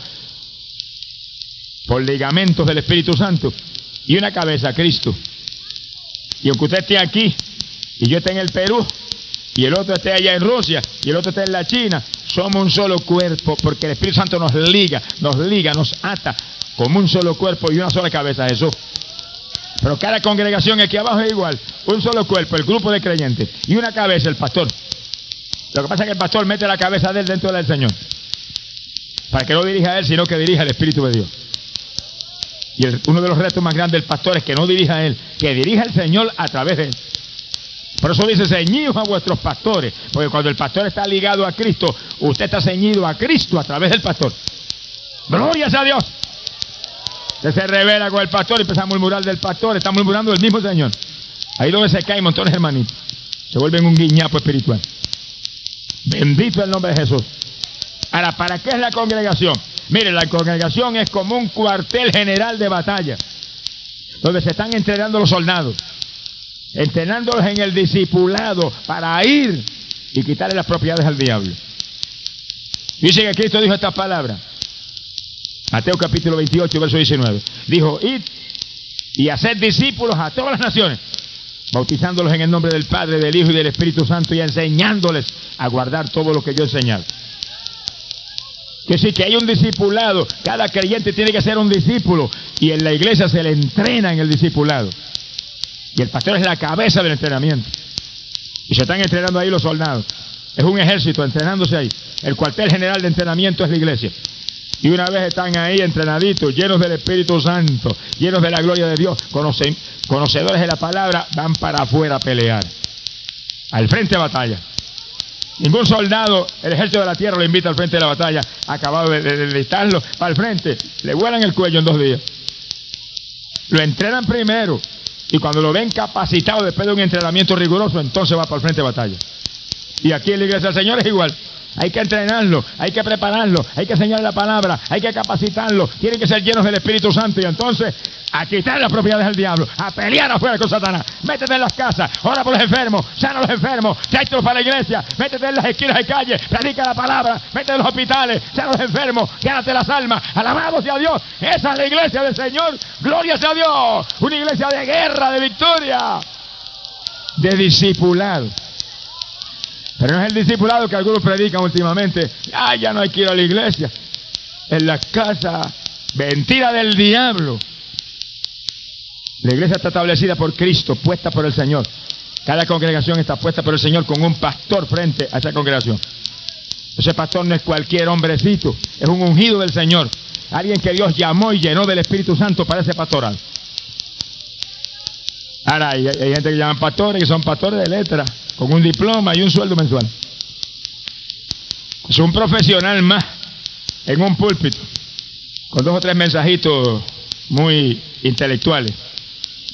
por ligamentos del Espíritu Santo. Y una cabeza, Cristo. Y aunque usted esté aquí y yo esté en el Perú, y el otro esté allá en Rusia, y el otro esté en la China, somos un solo cuerpo, porque el Espíritu Santo nos liga, nos ata como un solo cuerpo y una sola cabeza, Jesús. Pero cada congregación aquí abajo es igual, un solo cuerpo, el grupo de creyentes, y una cabeza, el pastor. Lo que pasa es que el pastor mete la cabeza de él dentro del Señor, para que no dirija a él, sino que dirija al Espíritu de Dios. Y uno de los retos más grandes del pastor es que no dirija a él, que dirija al Señor a través de él. Por eso dice, ceñidos a vuestros pastores, porque cuando el pastor está ligado a Cristo, usted está ceñido a Cristo a través del pastor. ¡Gloria a Dios! Usted se revela con el pastor y empieza a murmurar del pastor, está murmurando del mismo Señor. Ahí donde se caen montones de hermanitos, se vuelven un guiñapo espiritual. Bendito el nombre de Jesús. Ahora, ¿para qué es la congregación? Mire, la congregación es como un cuartel general de batalla, donde se están entrenando los soldados, entrenándolos en el discipulado para ir y quitarle las propiedades al diablo. Dice que Cristo dijo estas palabras. Mateo capítulo 28, verso 19. Dijo, id y haced discípulos a todas las naciones, bautizándolos en el nombre del Padre, del Hijo y del Espíritu Santo, y enseñándoles a guardar todo lo que yo he enseñado. Que sí, que hay un discipulado. Cada creyente tiene que ser un discípulo. Y en la iglesia se le entrena en el discipulado. Y el pastor es la cabeza del entrenamiento. Y se están entrenando ahí los soldados. Es un ejército entrenándose ahí. El cuartel general de entrenamiento es la iglesia. Y una vez están ahí entrenaditos, llenos del Espíritu Santo, llenos de la gloria de Dios, conocedores de la palabra, van para afuera a pelear. Al frente de batalla. Ningún soldado, el ejército de la tierra lo invita al frente de la batalla, acabado de listarlo para el frente, le vuelan el cuello en 2 días. Lo entrenan primero, y cuando lo ven capacitado después de un entrenamiento riguroso, entonces va para el frente de batalla. Y aquí en la iglesia del Señor es igual. Hay que entrenarlo, hay que prepararlo, hay que enseñarle la palabra, hay que capacitarlo. Tienen que ser llenos del Espíritu Santo y entonces a quitar las propiedades del diablo, a pelear afuera con Satanás. Métete en las casas, ora por los enfermos, sana a los enfermos, tráetelos para la iglesia, métete en las esquinas de calle, predica la palabra, métete en los hospitales, sana a los enfermos, gánate las almas, alabado sea Dios. Esa es la iglesia del Señor, gloria sea Dios. Una iglesia de guerra, de victoria, de discipulado. Pero no es el discipulado que algunos predican últimamente. Ya no hay que ir a la iglesia. En la casa, mentira del diablo. La iglesia está establecida por Cristo, puesta por el Señor. Cada congregación está puesta por el Señor con un pastor frente a esa congregación. Ese pastor no es cualquier hombrecito, es un ungido del Señor. Alguien que Dios llamó y llenó del Espíritu Santo para ese pastoral. Ahora hay gente que llaman pastores, que son pastores de letra, con un diploma y un sueldo mensual. Es un profesional más en un púlpito, con 2 o 3 mensajitos muy intelectuales.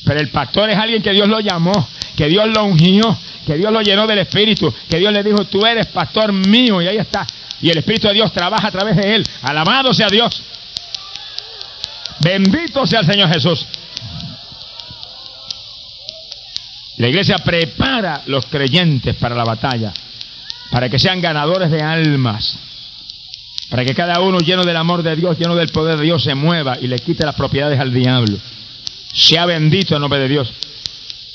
Pero el pastor es alguien que Dios lo llamó, que Dios lo ungió, que Dios lo llenó del Espíritu, que Dios le dijo, tú eres pastor mío, y ahí está. Y el Espíritu de Dios trabaja a través de él. Alabado sea Dios. Bendito sea el Señor Jesús. La iglesia prepara los creyentes para la batalla, para que sean ganadores de almas, para que cada uno lleno del amor de Dios, lleno del poder de Dios, se mueva y le quite las propiedades al diablo. Sea bendito el nombre de Dios.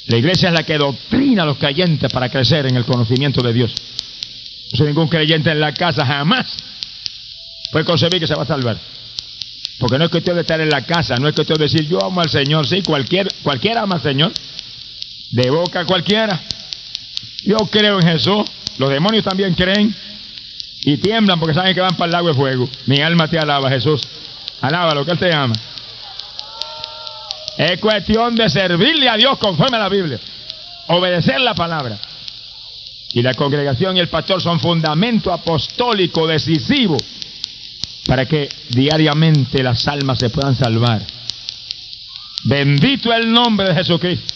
La iglesia es la que doctrina a los creyentes para crecer en el conocimiento de Dios. No hay ningún creyente en la casa jamás puede concebir que se va a salvar. Porque no es cuestión de estar en la casa, no es cuestión de decir yo amo al Señor. Sí, cualquiera ama al Señor. De boca cualquiera. Yo creo en Jesús. Los demonios también creen y tiemblan porque saben que van para el lago de fuego. Mi alma te alaba, Jesús. Alábalo, que Él te ama. Es cuestión de servirle a Dios conforme a la Biblia, obedecer la palabra. Y la congregación y el pastor son fundamento apostólico decisivo para que diariamente las almas se puedan salvar. Bendito el nombre de Jesucristo.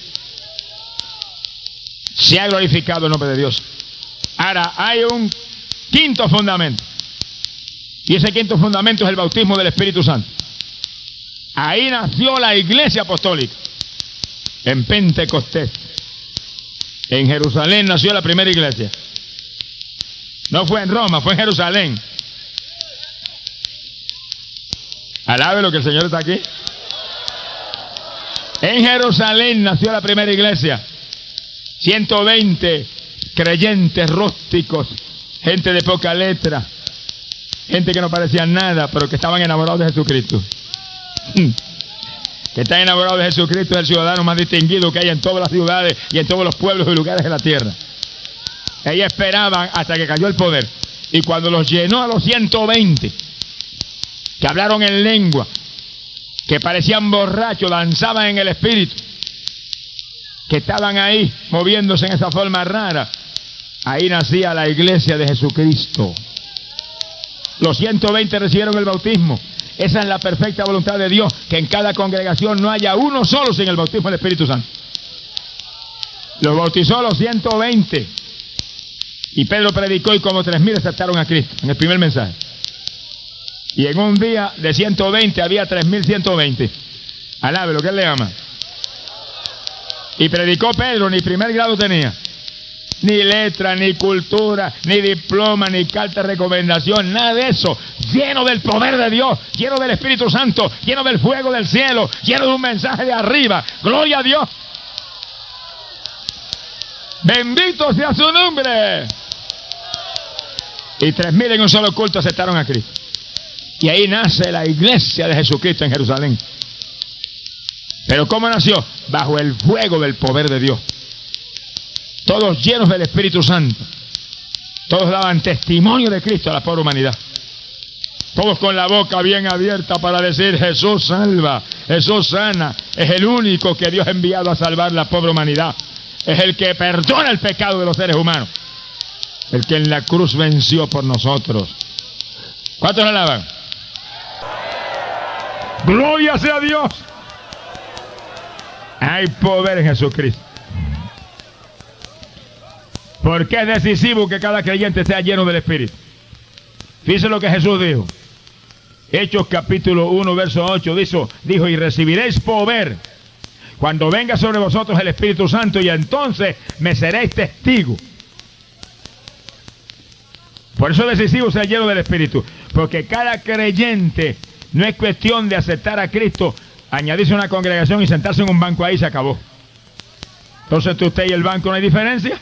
Se ha glorificado el nombre de Dios. Ahora hay un quinto fundamento. Y ese quinto fundamento es el bautismo del Espíritu Santo. Ahí nació la iglesia apostólica. En Pentecostés. En Jerusalén nació la primera iglesia. No fue en Roma, fue en Jerusalén. Alabe lo que el Señor está aquí. En Jerusalén nació la primera iglesia. 120 creyentes rústicos, gente de poca letra, gente que no parecía nada, pero que estaban enamorados de Jesucristo. Que está enamorado de Jesucristo es el ciudadano más distinguido que hay en todas las ciudades y en todos los pueblos y lugares de la tierra. Ellos esperaban hasta que cayó el poder. Y cuando los llenó a los 120, que hablaron en lengua, que parecían borrachos, danzaban en el Espíritu, que estaban ahí moviéndose en esa forma rara, ahí nacía la iglesia de Jesucristo. Los 120 recibieron el bautismo. Esa es la perfecta voluntad de Dios, que en cada congregación no haya uno solo sin el bautismo del Espíritu Santo. Los bautizó a los 120. Y Pedro predicó y como 3,000 aceptaron a Cristo en el primer mensaje. Y en un día de 120 había 3,120. Alabe lo que Él le ama. Y predicó Pedro, ni primer grado tenía. Ni letra, ni cultura, ni diploma, ni carta de recomendación, nada de eso. Lleno del poder de Dios, lleno del Espíritu Santo, lleno del fuego del cielo, lleno de un mensaje de arriba. Gloria a Dios. Bendito sea su nombre. Y 3,000 en un solo culto aceptaron a Cristo. Y ahí nace la iglesia de Jesucristo en Jerusalén. Pero ¿cómo nació? Bajo el fuego del poder de Dios. Todos llenos del Espíritu Santo. Todos daban testimonio de Cristo a la pobre humanidad. Todos con la boca bien abierta para decir: Jesús salva, Jesús sana. Es el único que Dios ha enviado a salvar la pobre humanidad. Es el que perdona el pecado de los seres humanos. El que en la cruz venció por nosotros. ¿Cuántos lo alaban? Gloria sea a Dios. Hay poder en Jesucristo. Porque es decisivo que cada creyente sea lleno del Espíritu. Fíjense lo que Jesús dijo. Hechos capítulo 1, verso 8, dijo: y recibiréis poder cuando venga sobre vosotros el Espíritu Santo, y entonces me seréis testigos. Por eso es decisivo ser lleno del Espíritu. Porque cada creyente, no es cuestión de aceptar a Cristo, añadirse a una congregación y sentarse en un banco ahí, se acabó. Entonces, entre usted y el banco no hay diferencia.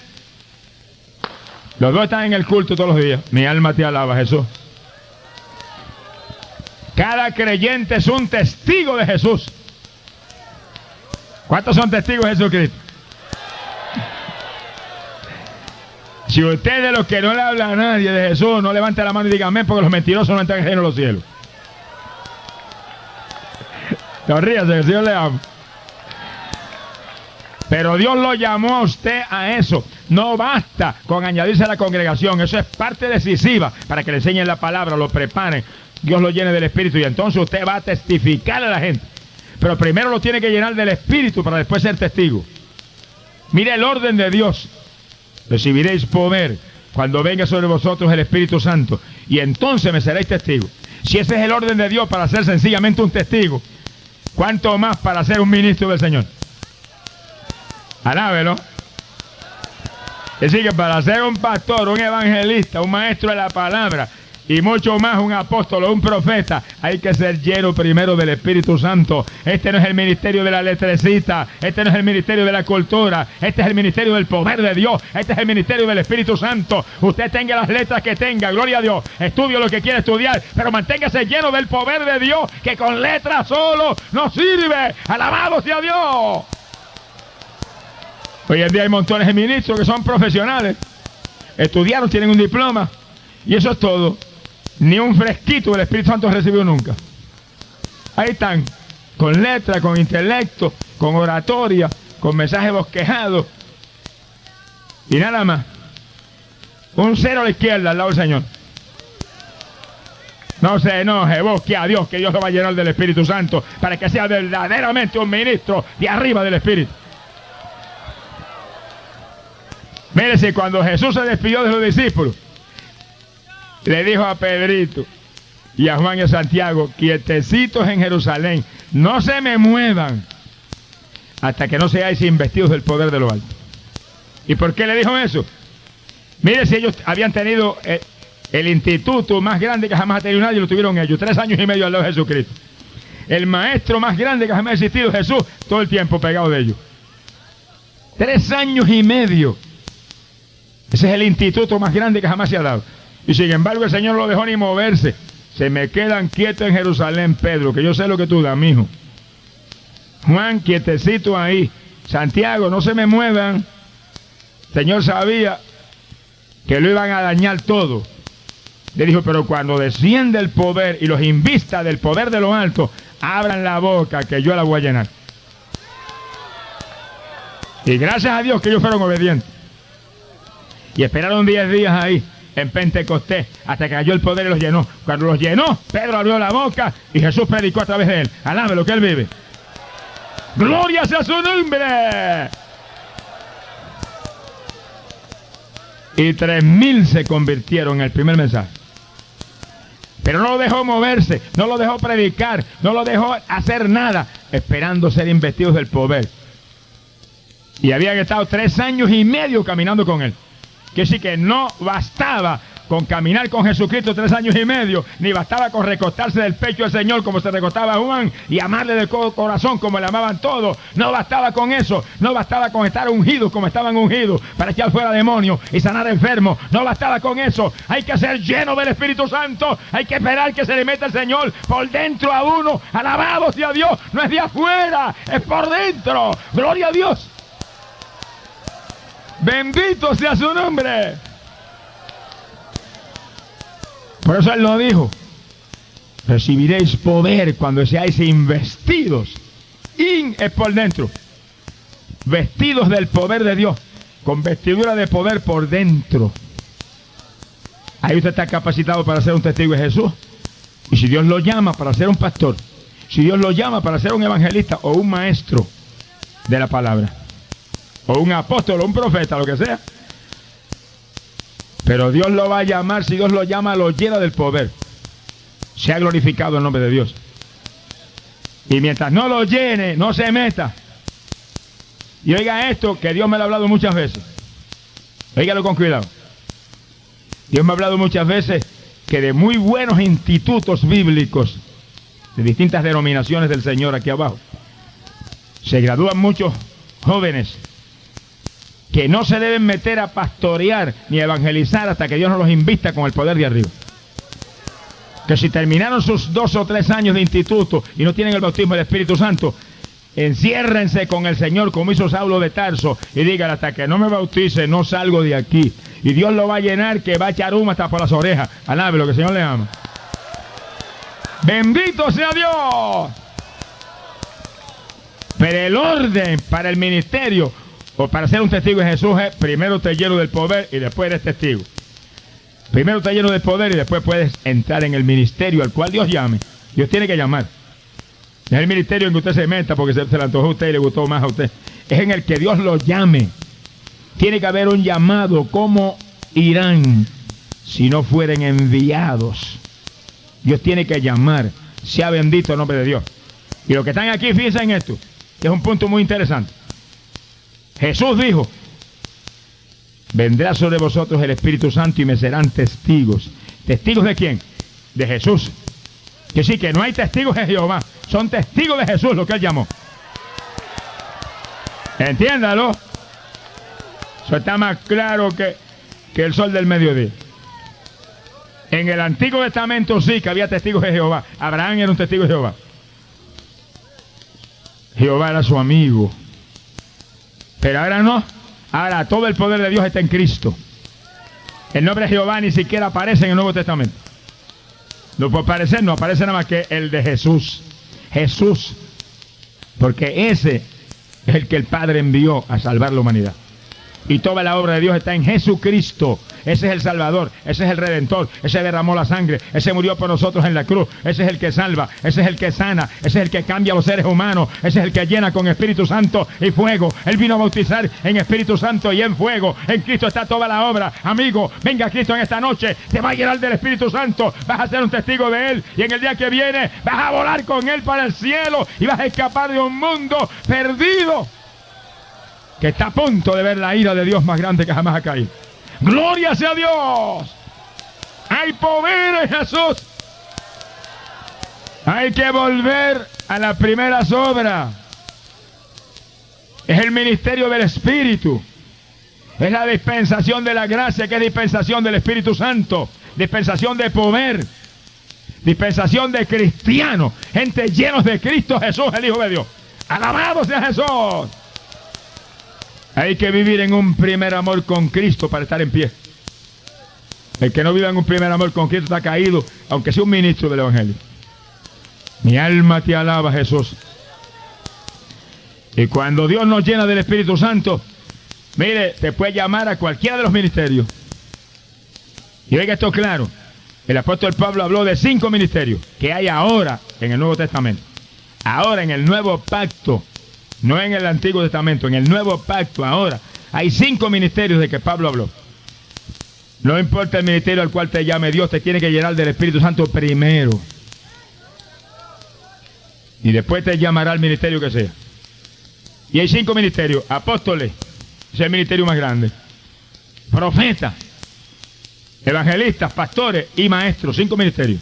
Los dos están en el culto todos los días. Mi alma te alaba, Jesús. Cada creyente es un testigo de Jesús. ¿Cuántos son testigos de Jesucristo? Si usted de los que no le habla a nadie de Jesús, no levante la mano y diga amén, porque los mentirosos no entran en el reino de los cielos. No ríase, que el Señor le ama. Pero Dios lo llamó a usted a eso. No basta con añadirse a la congregación. Eso es parte decisiva para que le enseñen la palabra, lo preparen, Dios lo llene del Espíritu, y entonces usted va a testificar a la gente. Pero primero lo tiene que llenar del Espíritu para después ser testigo. Mire el orden de Dios. Recibiréis poder cuando venga sobre vosotros el Espíritu Santo, y entonces me seréis testigos. Si ese es el orden de Dios para ser sencillamente un testigo, ¿cuánto más para ser un ministro del Señor? Alábelo. Es decir, que para ser un pastor, un evangelista, un maestro de la palabra, y mucho más un apóstol o un profeta, hay que ser lleno primero del Espíritu Santo. Este no es el ministerio de la letrecita, este no es el ministerio de la cultura, este es el ministerio del poder de Dios, este es el ministerio del Espíritu Santo. Usted tenga las letras que tenga, gloria a Dios, estudie lo que quiera estudiar, pero manténgase lleno del poder de Dios, que con letras solo no sirve. Alabado sea Dios. Hoy en día hay montones de ministros que son profesionales, estudiaron, tienen un diploma, y eso es todo. Ni un fresquito del Espíritu Santo recibió nunca. Ahí están, con letra, con intelecto, con oratoria, con mensajes bosquejados, y nada más. Un cero a la izquierda al lado del Señor. No se enoje, busque a Dios, que Dios lo va a llenar del Espíritu Santo para que sea verdaderamente un ministro de arriba del Espíritu. Mírese, cuando Jesús se despidió de los discípulos, le dijo a Pedrito y a Juan y a Santiago: quietecitos en Jerusalén, no se me muevan hasta que no seáis investidos del poder de lo alto. ¿Y por qué le dijo eso? Mire, si ellos habían tenido el instituto más grande que jamás ha tenido nadie, lo tuvieron ellos, 3 años y medio al lado de Jesucristo. El maestro más grande que jamás ha existido, Jesús, todo el tiempo pegado de ellos. 3 años y medio. Ese es el instituto más grande que jamás se ha dado. Y sin embargo el Señor no lo dejó ni moverse. Se me quedan quietos en Jerusalén, Pedro, que yo sé lo que tú das, mijo. Juan, quietecito ahí. Santiago, no se me muevan. El Señor sabía que lo iban a dañar todo. Le dijo: pero cuando desciende el poder y los invista del poder de lo alto, abran la boca, que yo la voy a llenar. Y gracias a Dios que ellos fueron obedientes. Y esperaron 10 días ahí, en Pentecostés, hasta que cayó el poder y los llenó. Cuando los llenó, Pedro abrió la boca y Jesús predicó a través de él. Alábe lo que él vive. ¡Gloria sea su nombre! Y 3,000 se convirtieron en el primer mensaje. Pero no lo dejó moverse, no lo dejó predicar, no lo dejó hacer nada, esperando ser investidos del poder. Y habían estado 3 años y medio caminando con él. Que sí, que no bastaba con caminar con Jesucristo 3 años y medio, ni bastaba con recostarse del pecho del Señor como se recostaba Juan y amarle de corazón como le amaban todos. No bastaba con eso, no bastaba con estar ungidos como estaban ungidos para echar fuera demonios y sanar enfermos. No bastaba con eso, hay que ser lleno del Espíritu Santo, hay que esperar que se le meta el Señor por dentro a uno. Alabado sea Dios, no es de afuera, es por dentro. Gloria a Dios. Bendito sea su nombre. Por eso Él lo dijo: recibiréis poder cuando seáis investidos. Es por dentro. Vestidos del poder de Dios, con vestidura de poder por dentro. Ahí usted está capacitado para ser un testigo de Jesús. Y si Dios lo llama para ser un pastor, si Dios lo llama para ser un evangelista o un maestro de la palabra, o un apóstol o un profeta, lo que sea, pero Dios lo va a llamar. Si Dios lo llama, lo llena del poder. Sea glorificado el nombre de Dios. Y mientras no lo llene, no se meta. Y oiga esto, que Dios me lo ha hablado muchas veces. Óigalo con cuidado. Dios me ha hablado muchas veces que de muy buenos institutos bíblicos, de distintas denominaciones del Señor aquí abajo, se gradúan muchos jóvenes que no se deben meter a pastorear ni a evangelizar hasta que Dios no los invista con el poder de arriba. Que si terminaron sus 2 o 3 años de instituto y no tienen el bautismo del Espíritu Santo, enciérrense con el Señor como hizo Saulo de Tarso y digan: hasta que no me bautice no salgo de aquí. Y Dios lo va a llenar, que va a echar humo hasta por las orejas. Alabe lo que el Señor le ama. Bendito sea Dios. Pero el orden para el ministerio o para ser un testigo de Jesús es: primero te lleno del poder y después eres testigo. Primero te lleno del poder y después puedes entrar en el ministerio al cual Dios llame. Dios tiene que llamar. No es el ministerio en que usted se meta porque se le antojó a usted y le gustó más a usted. Es en el que Dios lo llame. Tiene que haber un llamado. ¿Cómo irán si no fueren enviados? Dios tiene que llamar. Sea bendito el nombre de Dios. Y los que están aquí, fíjense en esto, que es un punto muy interesante. Jesús dijo: vendrá sobre vosotros el Espíritu Santo y me serán testigos. ¿Testigos de quién? De Jesús. Que sí, que no hay testigos de Jehová, son testigos de Jesús, lo que Él llamó. Entiéndalo. Eso está más claro que el sol del mediodía. En el Antiguo Testamento sí que había testigos de Jehová. Abraham era un testigo de Jehová. Jehová era su amigo. Pero ahora no. Ahora todo el poder de Dios está en Cristo. El nombre de Jehová ni siquiera aparece en el Nuevo Testamento. No puede aparecer, no aparece nada más que el de Jesús. Jesús. Porque ese es el que el Padre envió a salvar la humanidad. Y toda la obra de Dios está en Jesucristo. Ese es el Salvador, ese es el Redentor, ese derramó la sangre, ese murió por nosotros en la cruz, ese es el que salva, ese es el que sana, ese es el que cambia a los seres humanos, ese es el que llena con Espíritu Santo y fuego. Él vino a bautizar en Espíritu Santo y en fuego. En Cristo está toda la obra. Amigo, venga a Cristo en esta noche, te va a llenar del Espíritu Santo, vas a ser un testigo de Él y en el día que viene vas a volar con Él para el cielo y vas a escapar de un mundo perdido que está a punto de ver la ira de Dios más grande que jamás ha caído. ¡Gloria sea Dios! Hay poder en Jesús. Hay que volver a las primeras obras. Es el ministerio del Espíritu. Es la dispensación de la gracia, que es dispensación del Espíritu Santo. Dispensación de poder. Dispensación de cristianos. Gente llenos de Cristo Jesús, el Hijo de Dios. ¡Alabado sea Jesús! Hay que vivir en un primer amor con Cristo para estar en pie. El que no vive en un primer amor con Cristo está caído, aunque sea un ministro del Evangelio. Mi alma te alaba, Jesús. Y cuando Dios nos llena del Espíritu Santo, mire, te puede llamar a cualquiera de los ministerios. Y oiga esto claro. El apóstol Pablo habló de 5 ministerios que hay ahora en el Nuevo Testamento. Ahora en el Nuevo Pacto. No en el Antiguo Testamento, en el Nuevo Pacto ahora. Hay 5 ministerios de que Pablo habló. No importa el ministerio al cual te llame Dios, te tiene que llenar del Espíritu Santo primero. Y después te llamará al ministerio que sea. Y hay 5 ministerios. Apóstoles, ese es el ministerio más grande. Profetas, evangelistas, pastores y maestros. 5 ministerios.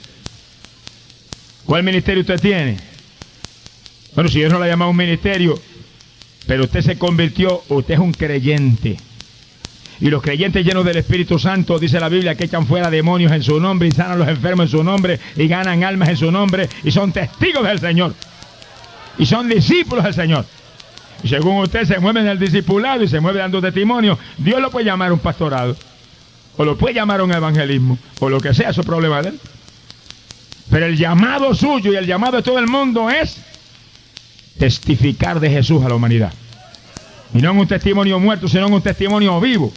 ¿Cuál ministerio usted tiene? Bueno, si Dios no lo ha llamado un ministerio, pero usted se convirtió, usted es un creyente. Y los creyentes llenos del Espíritu Santo, dice la Biblia, que echan fuera demonios en su nombre y sanan a los enfermos en su nombre y ganan almas en su nombre y son testigos del Señor. Y son discípulos del Señor. Y según usted se mueve en el discipulado y se mueve dando testimonio, Dios lo puede llamar a un pastorado, o lo puede llamar a un evangelismo, o lo que sea, eso es problema de él. Pero el llamado suyo y el llamado de todo el mundo es testificar de Jesús a la humanidad. Y no en un testimonio muerto, sino en un testimonio vivo.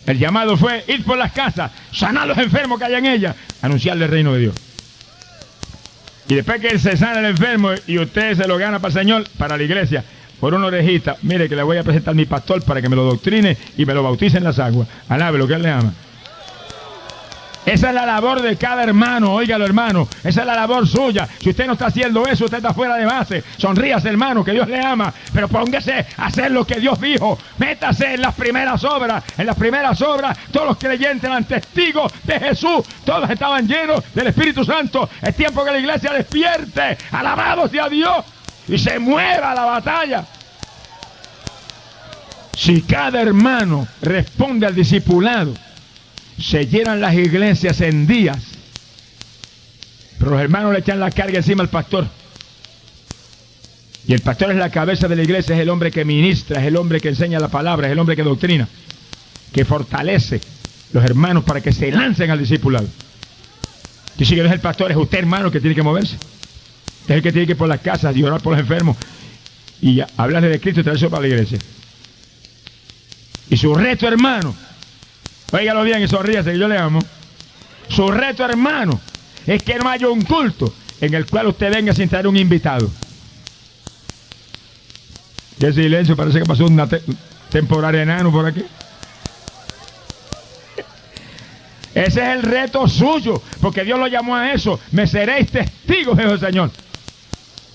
El llamado fue ir por las casas, sanar a los enfermos que hay en ellas, anunciarle el reino de Dios. Y después que él se sana el enfermo y usted se lo gana para el Señor, para la iglesia, por una orejita, mire que le voy a presentar a mi pastor para que me lo doctrine y me lo bautice en las aguas. Alabe lo que él le ama. Esa es la labor de cada hermano, óigalo hermano, esa es la labor suya. Si usted no está haciendo eso, usted está fuera de base. Sonríase hermano, que Dios le ama, pero póngase a hacer lo que Dios dijo. Métase en las primeras obras. En las primeras obras todos los creyentes eran testigos de Jesús, todos estaban llenos del Espíritu Santo. Es tiempo que la iglesia despierte, alabado sea Dios, y se mueva la batalla. Si cada hermano responde al discipulado, se llenan las iglesias en días, pero los hermanos le echan la carga encima al pastor. Y el pastor es la cabeza de la iglesia, es el hombre que ministra, es el hombre que enseña la palabra, es el hombre que doctrina, que fortalece los hermanos para que se lancen al discipulado. Y si no es el pastor, es usted hermano que tiene que moverse. Es el que tiene que ir por las casas y orar por los enfermos y hablarle de Cristo y traerse para la iglesia. Y su reto, hermano, óigalo bien y sonríase que yo le amo. Su reto, hermano, es que no haya un culto en el cual usted venga sin traer un invitado. Qué silencio, parece que pasó una temporada enano por aquí. Ese es el reto suyo, porque Dios lo llamó a eso. Me seréis testigos, dijo el Señor.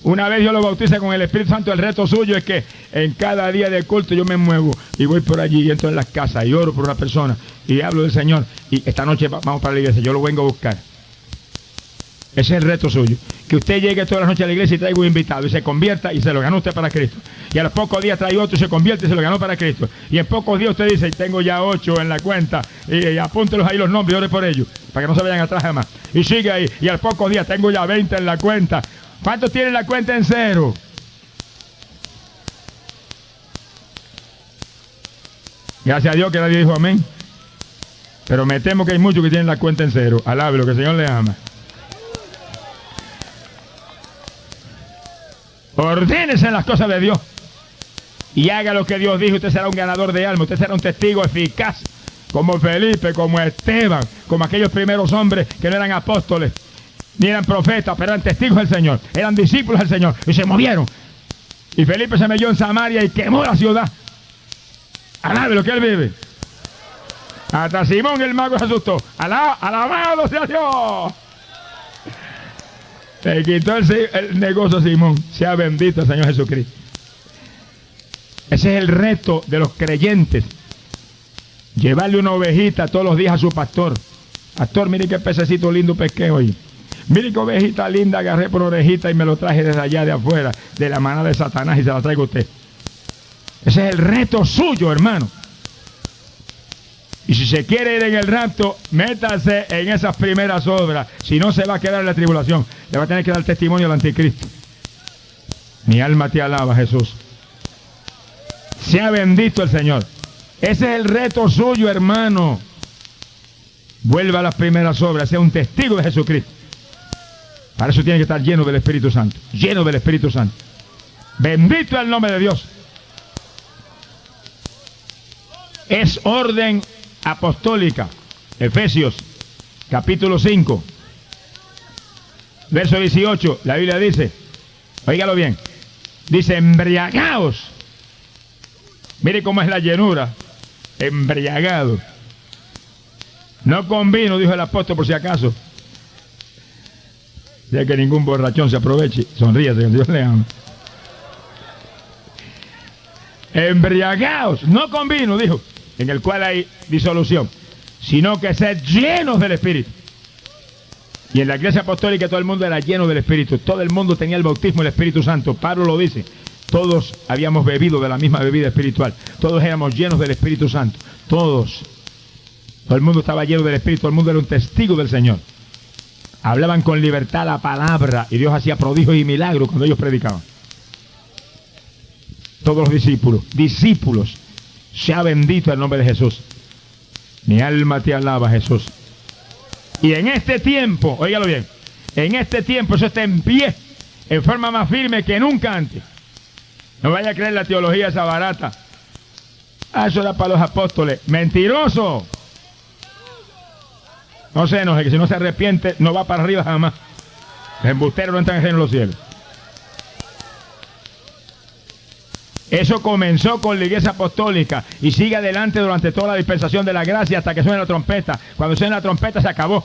Una vez Dios lo bautiza con el Espíritu Santo, el reto suyo es que en cada día de culto yo me muevo y voy por allí y entro en las casas y oro por una persona y hablo del Señor y esta noche vamos para la iglesia, yo lo vengo a buscar. Ese es el reto suyo, que usted llegue todas las noches a la iglesia y traiga un invitado y se convierta y se lo ganó usted para Cristo. Y a los pocos días trae otro y se convierte y se lo ganó para Cristo. Y en pocos días usted dice, tengo ya 8 en la cuenta y apúntelos ahí los nombres y ore por ellos, para que no se vayan atrás jamás. Y sigue ahí, y al pocos días tengo ya 20 en la cuenta. ¿Cuántos tienen la cuenta en cero? Gracias a Dios que nadie dijo amén. Pero me temo que hay muchos que tienen la cuenta en cero. Alabe lo que el Señor le ama. Ordénese en las cosas de Dios y haga lo que Dios dijo. Usted será un ganador de alma. Usted será un testigo eficaz, como Felipe, como Esteban, como aquellos primeros hombres que no eran apóstoles ni eran profetas, pero eran testigos del Señor, eran discípulos del Señor y se movieron. Y Felipe se metió en Samaria y quemó la ciudad. Alabe lo que él vive. Hasta Simón el mago se asustó. Alabado sea Dios. Se quitó el negocio a Simón. Sea bendito el Señor Jesucristo. Ese es el reto de los creyentes. Llevarle una ovejita todos los días a su pastor. Pastor, mire qué pececito lindo pesqué hoy. Mire qué ovejita linda agarré por orejita y me lo traje desde allá de afuera, de la mano de Satanás, y se la traigo a usted. Ese es el reto suyo, hermano. Y si se quiere ir en el rapto, métase en esas primeras obras. Si no, se va a quedar en la tribulación. Le va a tener que dar testimonio al anticristo. Mi alma te alaba, Jesús. Sea bendito el Señor. Ese es el reto suyo, hermano. Vuelva a las primeras obras. Sea un testigo de Jesucristo. Para eso tiene que estar lleno del Espíritu Santo. Lleno del Espíritu Santo. Bendito el nombre de Dios. Es orden apostólica. Efesios, capítulo 5, verso 18. La Biblia dice, óigalo bien, dice, embriagaos. Mire cómo es la llenura. Embriagado. No con vino, dijo el apóstol, por si acaso. Ya que ningún borrachón se aproveche. Sonríase, que Dios le ama. Embriagaos, no con vino, dijo, en el cual hay disolución, sino que sed llenos del Espíritu. Y en la iglesia apostólica todo el mundo era lleno del Espíritu. Todo el mundo tenía el bautismo del Espíritu Santo. Pablo lo dice. Todos habíamos bebido de la misma bebida espiritual. Todos éramos llenos del Espíritu Santo. Todos. Todo el mundo estaba lleno del Espíritu. Todo el mundo era un testigo del Señor. Hablaban con libertad la palabra. Y Dios hacía prodigios y milagros cuando ellos predicaban. Todos los discípulos. Sea bendito el nombre de Jesús. Mi alma te alaba, Jesús. Y en este tiempo, óigalo bien, en este tiempo eso está en pie, en forma más firme que nunca antes. No vaya a creer la teología esa barata. Eso era para los apóstoles. ¡Mentiroso! No se enoje, que si no se arrepiente, no va para arriba jamás. Los embusteros no entran en los cielos. Eso comenzó con la iglesia apostólica y sigue adelante durante toda la dispensación de la gracia hasta que suene la trompeta. Cuando suene la trompeta se acabó.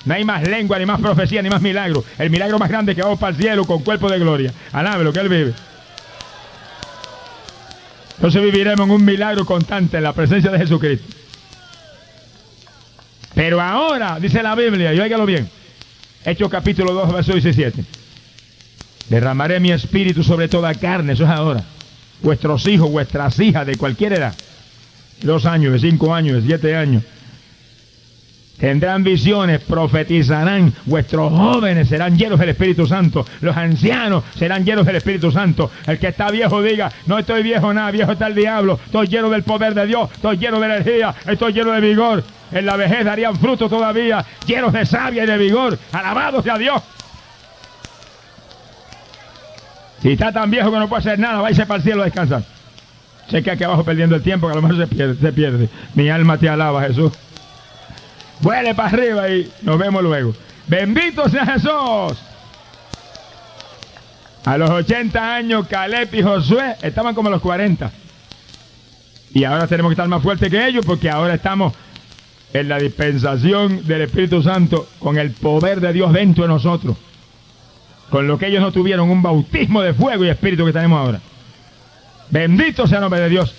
No hay más lengua, ni más profecía, ni más milagro. El milagro más grande es que vamos para el cielo con cuerpo de gloria. Alabe lo que Él vive. Entonces viviremos en un milagro constante en la presencia de Jesucristo. Pero ahora, dice la Biblia, y óigalo bien, Hechos capítulo 2, verso 17. Derramaré mi espíritu sobre toda carne, eso es ahora. Vuestros hijos, vuestras hijas de cualquier edad, 2 años, de 5 años, de 7 años, tendrán visiones, profetizarán, vuestros jóvenes serán llenos del Espíritu Santo, los ancianos serán llenos del Espíritu Santo. El que está viejo diga, no estoy viejo nada, viejo está el diablo, estoy lleno del poder de Dios, estoy lleno de energía, estoy lleno de vigor. En la vejez darían fruto todavía, llenos de savia y de vigor, alabado sea Dios. Si está tan viejo que no puede hacer nada, váyase para el cielo a descansar. Sé que aquí abajo perdiendo el tiempo, que a lo mejor se pierde. Mi alma te alaba, Jesús. Vuele para arriba y nos vemos luego. Bendito sea Jesús. A los 80 años, Caleb y Josué estaban como a los 40. Y ahora tenemos que estar más fuertes que ellos porque ahora estamos en la dispensación del Espíritu Santo con el poder de Dios dentro de nosotros. Con lo que ellos no tuvieron, un bautismo de fuego y espíritu que tenemos ahora. Bendito sea el nombre de Dios.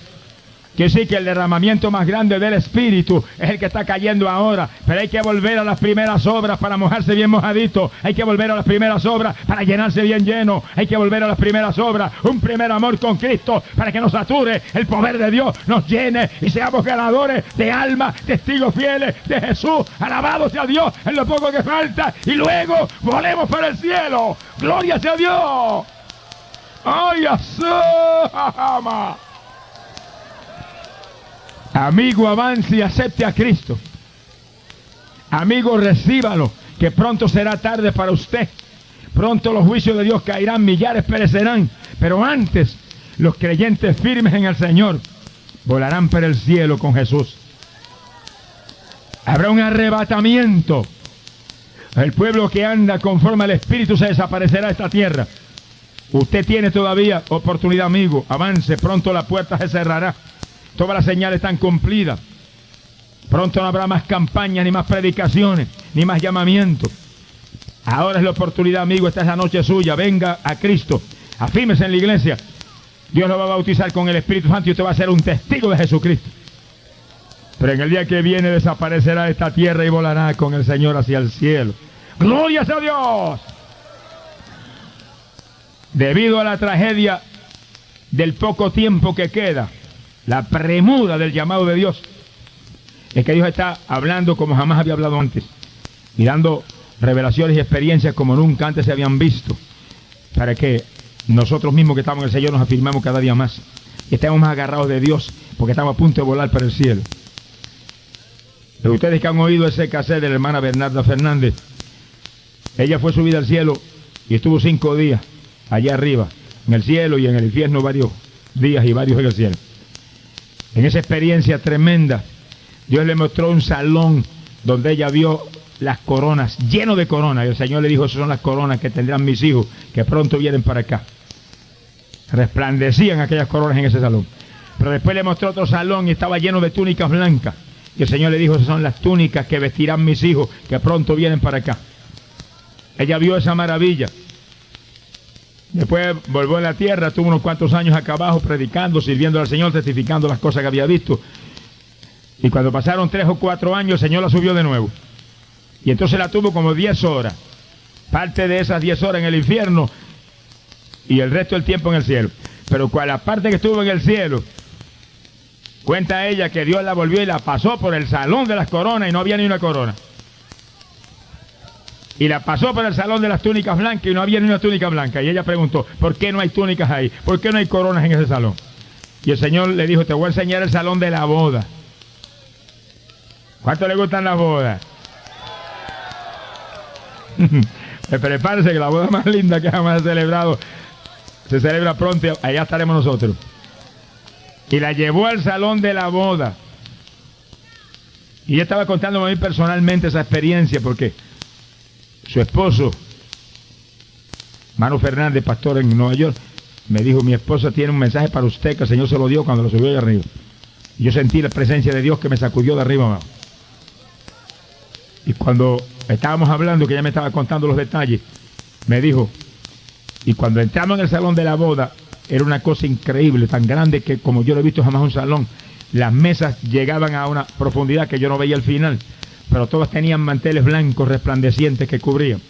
Que sí, que el derramamiento más grande del Espíritu es el que está cayendo ahora. Pero hay que volver a las primeras obras para mojarse bien mojadito. Hay que volver a las primeras obras para llenarse bien lleno. Hay que volver a las primeras obras. Un primer amor con Cristo para que nos sature el poder de Dios, nos llene y seamos ganadores de alma, testigos fieles de Jesús. Alabado sea Dios en lo poco que falta. Y luego volemos para el cielo. ¡Gloria sea Dios! ¡Ay, asama! Amigo, avance y acepte a Cristo. Amigo, recíbalo, que pronto será tarde para usted. Pronto los juicios de Dios caerán, millares perecerán. Pero antes, los creyentes firmes en el Señor volarán para el cielo con Jesús. Habrá un arrebatamiento. El pueblo que anda conforme al Espíritu se desaparecerá de esta tierra. Usted tiene todavía oportunidad, amigo. Avance, pronto la puerta se cerrará. Todas las señales están cumplidas. Pronto no habrá más campañas, ni más predicaciones, ni más llamamientos. Ahora es la oportunidad, amigo. Esta es la noche suya. Venga a Cristo. Afírmese en la iglesia. Dios lo va a bautizar con el Espíritu Santo y usted va a ser un testigo de Jesucristo. Pero en el día que viene desaparecerá esta tierra y volará con el Señor hacia el cielo. ¡Gloria a Dios! Debido a la tragedia del poco tiempo que queda, la premura del llamado de Dios, es que Dios está hablando como jamás había hablado antes y dando revelaciones y experiencias como nunca antes se habían visto, para que nosotros mismos que estamos en el Señor nos afirmamos cada día más y estemos más agarrados de Dios porque estamos a punto de volar para el cielo. Pero ustedes que han oído ese cassette de la hermana Bernarda Fernández, ella fue subida al cielo y estuvo 5 días allá arriba, en el cielo y en el infierno varios días y varios en el cielo. En esa experiencia tremenda, Dios le mostró un salón donde ella vio las coronas, lleno de coronas. Y el Señor le dijo, esas son las coronas que tendrán mis hijos, que pronto vienen para acá. Resplandecían aquellas coronas en ese salón. Pero después le mostró otro salón y estaba lleno de túnicas blancas. Y el Señor le dijo, esas son las túnicas que vestirán mis hijos, que pronto vienen para acá. Ella vio esa maravilla. Después volvió a la tierra, tuvo unos cuantos años acá abajo predicando, sirviendo al Señor, testificando las cosas que había visto. Y cuando pasaron 3 o 4 años, el Señor la subió de nuevo. Y entonces la tuvo como 10 horas. Parte de esas 10 horas en el infierno y el resto del tiempo en el cielo. Pero con la parte que estuvo en el cielo, cuenta ella que Dios la volvió y la pasó por el salón de las coronas y no había ni una corona. Y la pasó por el salón de las túnicas blancas y no había ni una túnica blanca. Y ella preguntó, ¿por qué no hay túnicas ahí? ¿Por qué no hay coronas en ese salón? Y el Señor le dijo, te voy a enseñar el salón de la boda. ¿Cuánto le gustan las bodas? Prepárese que la boda más linda que jamás he celebrado se celebra pronto y allá estaremos nosotros. Y la llevó al salón de la boda. Y ella estaba contándome a mí personalmente esa experiencia porque su esposo, Mano Fernández, pastor en Nueva York, me dijo, mi esposa tiene un mensaje para usted que el Señor se lo dio cuando lo subió de arriba. Y yo sentí la presencia de Dios que me sacudió de arriba abajo. Y cuando estábamos hablando, que ella me estaba contando los detalles, me dijo, y cuando entramos en el salón de la boda, era una cosa increíble, tan grande que como yo no he visto jamás un salón, las mesas llegaban a una profundidad que yo no veía al final, pero todas tenían manteles blancos resplandecientes que cubrían.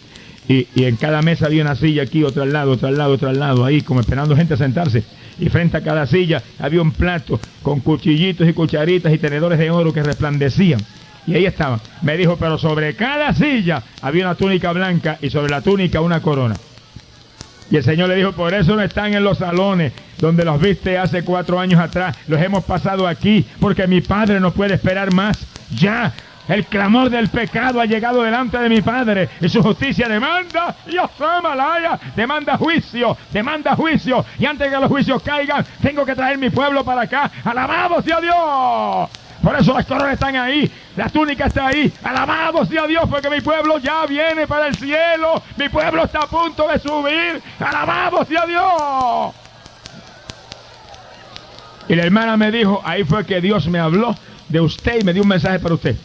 Y en cada mesa había una silla aquí, otra al lado, otra al lado, otra al lado, ahí como esperando gente a sentarse. Y frente a cada silla había un plato con cuchillitos y cucharitas y tenedores de oro que resplandecían. Y ahí estaban. Me dijo, pero sobre cada silla había una túnica blanca y sobre la túnica una corona. Y el Señor le dijo, por eso no están en los salones donde los viste hace 4 años atrás. Los hemos pasado aquí porque mi Padre no puede esperar más. Ya, el clamor del pecado ha llegado delante de mi Padre y su justicia demanda, demanda juicio. Y antes de que los juicios caigan, tengo que traer mi pueblo para acá. ¡Alabado sea Dios! Por eso las coronas están ahí, la túnica está ahí. Alabado sea Dios, porque mi pueblo ya viene para el cielo. Mi pueblo está a punto de subir. Alabado sea Dios. Y la hermana me dijo, ahí fue que Dios me habló de usted y me dio un mensaje para usted.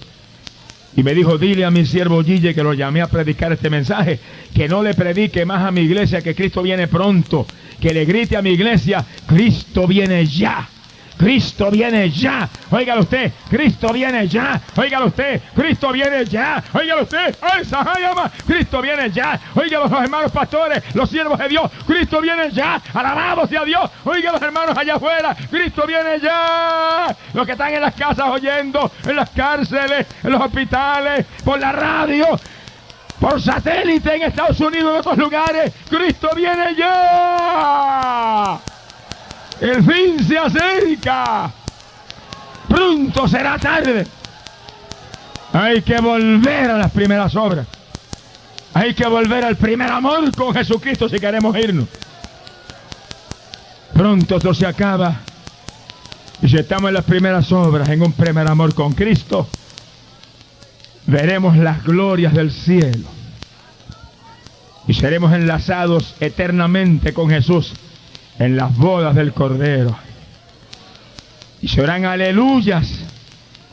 Y me dijo, dile a mi siervo Gille, que lo llamé a predicar este mensaje, que no le predique más a mi iglesia que Cristo viene pronto. Que le grite a mi iglesia, Cristo viene ya. Cristo viene ya. Óigalo usted, Cristo viene ya. Óigalo usted, Cristo viene ya. Óigalo usted, ¡ay, Sahayama! Cristo viene ya. Óigalo los hermanos pastores, los siervos de Dios, Cristo viene ya. Alabado sea Dios. Oiga los hermanos allá afuera, Cristo viene ya. Los que están en las casas oyendo, en las cárceles, en los hospitales, por la radio, por satélite en Estados Unidos, en otros lugares, Cristo viene ya. El fin se acerca. Pronto será tarde. Hay que volver a las primeras obras. Hay que volver al primer amor con Jesucristo si queremos irnos. Pronto esto se acaba. Y si estamos en las primeras obras, en un primer amor con Cristo, veremos las glorias del cielo. Y seremos enlazados eternamente con Jesús en las bodas del Cordero. Y se oirán aleluyas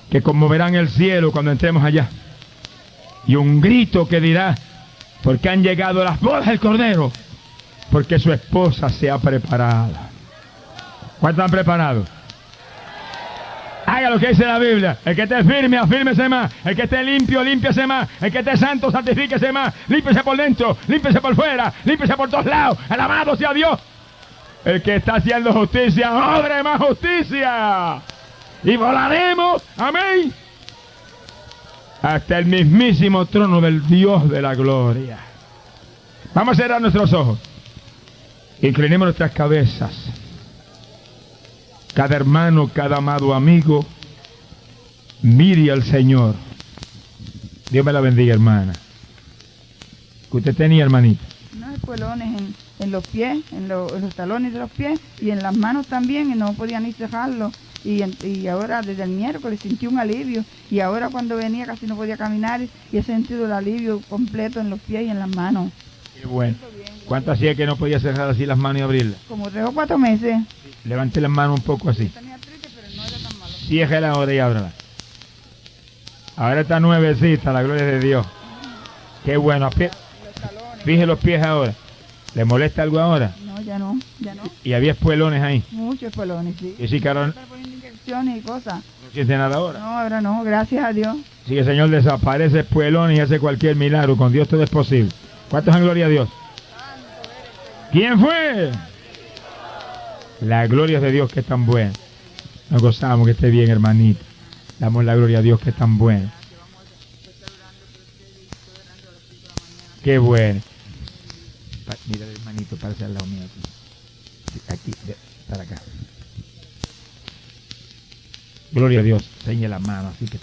que conmoverán el cielo cuando entremos allá. Y un grito que dirá, porque han llegado las bodas del Cordero, porque su esposa se ha preparado. ¿Cuántos han preparado? Haga lo que dice la Biblia. El que esté firme, afírmese más. El que esté limpio, límpiese más. El que esté santo, santifíquese más. Límpiese por dentro, límpiese por fuera, límpiese por todos lados. Alabado sea Dios. El que está haciendo justicia, obre más justicia. Y volaremos, amén, hasta el mismísimo trono del Dios de la gloria. Vamos a cerrar nuestros ojos. Inclinemos nuestras cabezas. Cada hermano, cada amado amigo, mire al Señor. Dios me la bendiga, hermana. ¿Qué usted tenía, hermanita? Unos espuelones en los pies, en los talones de los pies y en las manos también, y no podía ni cerrarlo. Y ahora desde el miércoles sentí un alivio, y ahora cuando venía casi no podía caminar y he sentido el alivio completo en los pies y en las manos. Qué bueno. ¿Cuánto hacía que no podía cerrar así las manos y abrirlas? Como 3 o 4 meses. Levante las manos un poco así. Tenía artritis, pero no era tan malo. Ciérrela ahora y ábrala. Ahora está nuevecita, la gloria de Dios. Qué bueno. Fije los pies ahora. ¿Le molesta algo ahora? No, ya no, ya no. ¿Y había espuelones ahí? Muchos espuelones, sí. Y sí, Carol. Están poniendo inyecciones y cosas. siente nada ahora. No, ahora no, gracias a Dios. Si el Señor desaparece espuelones y hace cualquier milagro, con Dios todo es posible. ¿Cuántos dan gloria a Dios? ¿Quién fue? La gloria es de Dios que es tan buena. Nos gozamos que esté bien, hermanito. Damos la gloria a Dios que es tan buena. Qué bueno. Mira, hermanito, parece al lado mío aquí. Para acá. Gloria a Dios. Enseñe la mano, así que.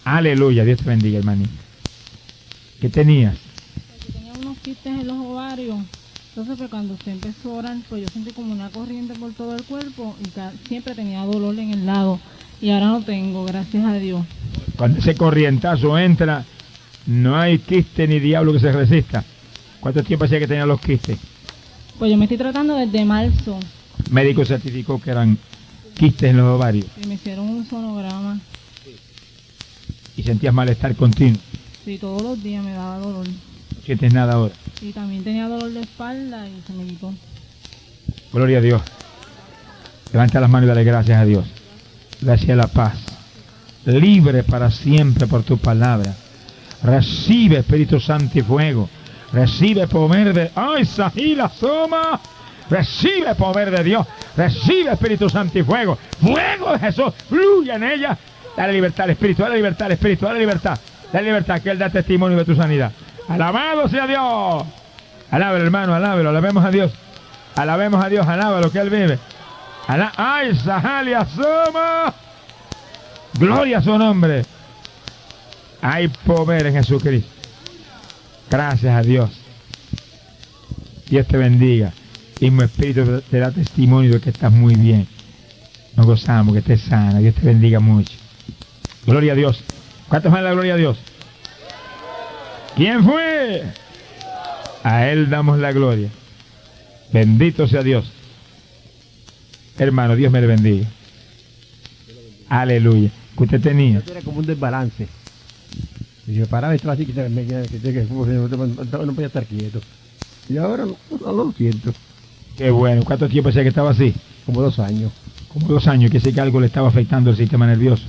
Aleluya, Dios te bendiga, hermanito. ¿Qué tenías? Tenía unos quistes en los ovarios. Entonces, pues cuando usted empezó a orar, pues yo sentí como una corriente por todo el cuerpo y siempre tenía dolor en el lado. Y ahora no tengo, gracias a Dios. Cuando ese corrientazo entra, no hay quiste ni diablo que se resista. ¿Cuánto tiempo hacía que tenía los quistes? Pues yo me estoy tratando desde marzo. El médico certificó que eran quistes en los ovarios. Y me hicieron un sonograma. Y sentías malestar continuo. Sí, todos los días me daba dolor. No sientes nada ahora. Y también tenía dolor de espalda y se me quitó. Gloria a Dios. Levanta las manos y dale gracias a Dios. Gracias a la paz. Libre para siempre por tu palabra. Recibe Espíritu Santo y fuego. Recibe poder de... ¡Ay, Sahila Soma! Recibe poder de Dios. Recibe Espíritu Santo y fuego. Fuego de Jesús. Fluye en ella. Dale libertad al Espíritu. Dale libertad al Espíritu. Dale libertad. Dale libertad. Que Él da testimonio de tu sanidad. Alabado sea Dios. Alábalo, hermano. Alábalo. Alabemos a Dios. Alabemos a Dios. Alábalo que Él vive. ¡Ay, Sahila Soma! Gloria a su nombre. Hay poder en Jesucristo. Gracias a Dios. Dios te bendiga. Y mi espíritu te da testimonio de que estás muy bien. Nos gozamos, que estés sana. Dios te bendiga mucho. Gloria a Dios. ¿Cuántos más la gloria a Dios? ¿Quién fue? A Él damos la gloria. Bendito sea Dios. Hermano, Dios me le bendiga. Aleluya. ¿Qué usted tenía? Era como un desbalance. Y yo paraba y estaba así, que no podía estar quieto. Y ahora no lo siento. Qué bueno. ¿Cuánto tiempo hacía que estaba así? Como 2 años. Como 2 años, que sé que algo le estaba afectando el sistema nervioso.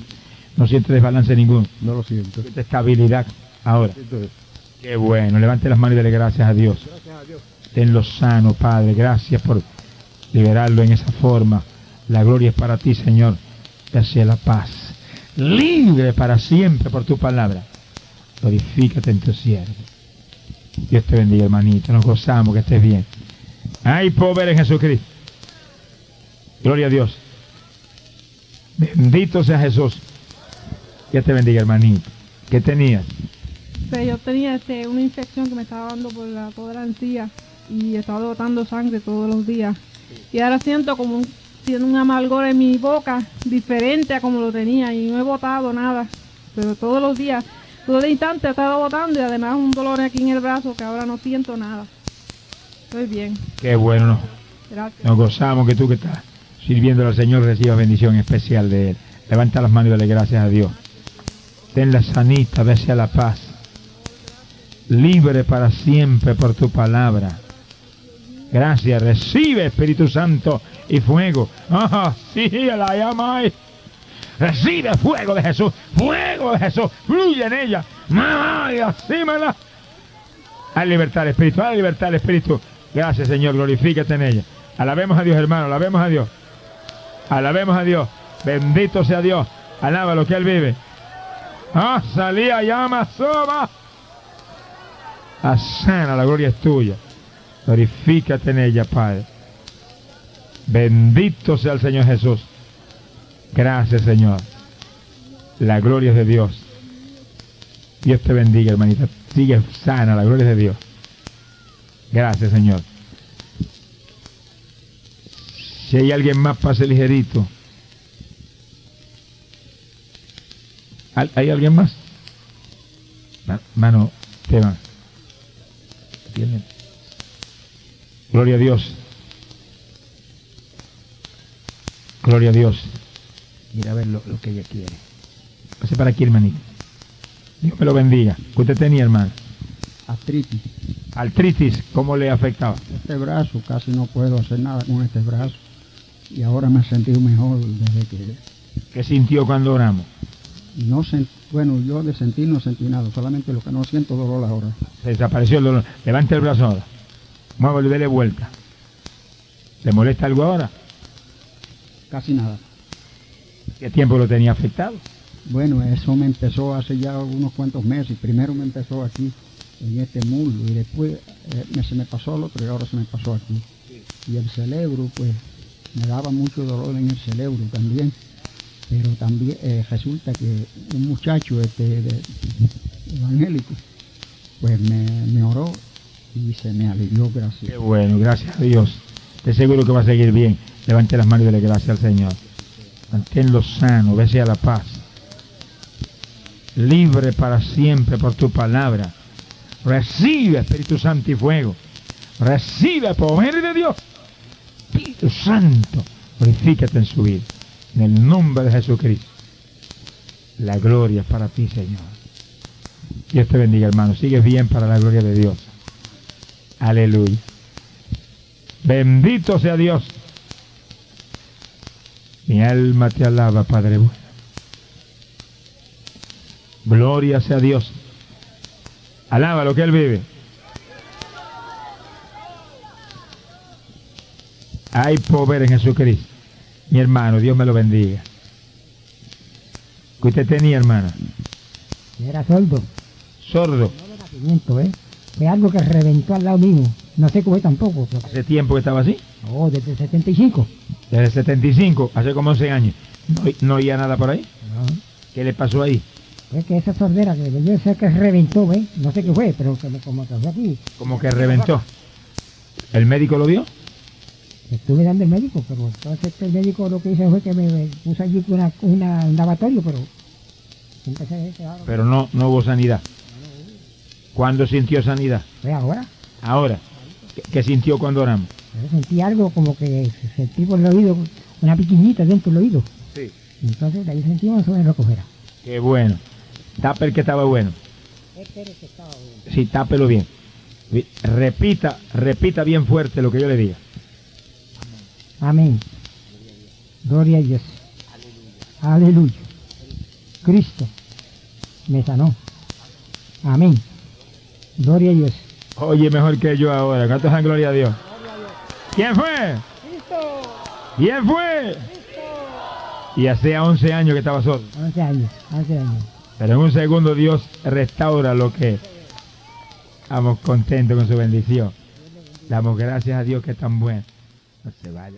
No siente desbalance ninguno. No lo siento. Siente estabilidad ahora. Entonces, Qué bueno. Levante las manos y dale gracias a Dios. gracias a Dios. Tenlo sano, Padre. Gracias por liberarlo en esa forma. La gloria es para ti, Señor. Gracias a la paz. Libre para siempre por tu palabra. Glorifícate en tu siervo. Dios te bendiga, hermanito. Nos gozamos, que estés bien. Hay poder en Jesucristo. Gloria a Dios. Bendito sea Jesús. Dios te bendiga, hermanito. ¿Qué tenías? Pero yo tenía una infección que me estaba dando por toda la encía y estaba botando sangre todos los días. Y ahora siento como tiene un amargor en mi boca diferente a como lo tenía y no he botado nada. Pero todos los días, todo el instante he estado botando y además un dolor aquí en el brazo que ahora no siento nada. Estoy bien. Qué bueno, ¿no? Gracias. Nos gozamos que tú que estás sirviendo al Señor recibas bendición especial de Él. Levanta las manos y dale gracias a Dios. Tenla sanita, desea la paz. Libre para siempre por tu palabra. Gracias, recibe Espíritu Santo y fuego. ¡Ah, sí, la llama! Recibe fuego de Jesús, fuego de Jesús, fluye en ella. ¡Ay, asímala! Hay libertad al Espíritu, hay libertad al Espíritu. Gracias, Señor, glorifícate en ella. Alabemos a Dios, hermano, alabemos a Dios. Alabemos a Dios. Bendito sea Dios. Alaba lo que Él vive. ¡Ah, salía, llama, soba! Asana, la gloria es tuya. Glorifícate en ella, Padre. Bendito sea el Señor Jesús. Gracias, Señor. La gloria es de Dios. Dios te bendiga, hermanita. Sigue sana, la gloria es de Dios. Gracias, Señor. Si hay alguien más, pase ligerito. ¿Hay alguien más? Mano, Esteban. Gloria a Dios. Gloria a Dios. Mira a ver lo que ella quiere. Pase para aquí, hermanito. Dios me lo bendiga. ¿Qué usted tenía, hermano? Artritis. Artritis, ¿cómo le afectaba? Este brazo, casi no puedo hacer nada con este brazo. Y ahora me he sentido mejor desde que ¿Qué sintió cuando oramos? No bueno, yo de sentir no sentí nada, solamente lo que no siento dolor ahora. Se desapareció el dolor. Levante el brazo ahora. Muévalo y dele vuelta. ¿Le molesta algo ahora? Casi nada. ¿Qué tiempo lo tenía afectado? Bueno, eso me empezó hace ya unos cuantos meses. Primero me empezó aquí, en este muslo, y después se me pasó al otro y ahora se me pasó aquí. Y el cerebro, pues, me daba mucho dolor en el cerebro también. Pero también resulta que un muchacho evangélico, pues me oró y se me alivió, gracias. Qué bueno, gracias a Dios. Estoy seguro que va a seguir bien. Levante las manos y dele gracias al Señor. Manténlo sano, vese a la paz. Libre para siempre por tu palabra. Recibe Espíritu Santo y fuego. Recibe el poder de Dios. Espíritu Santo, glorifícate en su vida. En el nombre de Jesucristo. La gloria es para ti, Señor. Dios te bendiga, hermano. Sigues bien para la gloria de Dios. Aleluya. Bendito sea Dios. Mi alma te alaba, Padre bueno. Gloria sea Dios. Alaba lo que Él vive. Hay poder en Jesucristo. Mi hermano, Dios me lo bendiga. ¿Qué usted tenía, hermana? Era sordo. Sordo. No de nacimiento, ¿eh? Fue algo que reventó al lado mío. No sé cómo es tampoco. Pero... ¿Hace tiempo que estaba así? Oh, desde el 75. Desde el 75, hace como 11 años. ¿No oía nada por ahí? No. ¿Qué le pasó ahí? Es que esa sordera que yo sé que reventó, ¿eh? No sé qué fue, pero como que fue aquí. Como que reventó. ¿El médico lo vio? Estuve dando el médico, pero entonces el médico lo que hizo fue que me puso allí un lavatorio, pero empecé a decir, Pero no hubo sanidad. ¿Cuándo sintió sanidad? ¿Fue ahora? Ahora. ¿Qué sintió cuando oramos? Yo sentí algo como que sentí por el oído, una piquiñita dentro del oído. Sí. Entonces de ahí sentimos eso en la cojera. Qué bueno. Tape el que estaba bueno. Este era el que estaba bien. Sí, tápelo bien. Repita bien fuerte lo que yo le diga. Amén. Gloria a Dios. Aleluya. Cristo me sanó. Amén. Gloria a Dios. Oye, mejor que yo ahora. ¿Cuántos dan gloria a Dios? ¿Quién fue? Cristo. ¿Quién fue? Y hacía 11 años que estaba sordo. 11 años. Pero en un segundo Dios restaura lo que estamos contentos con su bendición. Damos gracias a Dios que es tan bueno. No se vaya.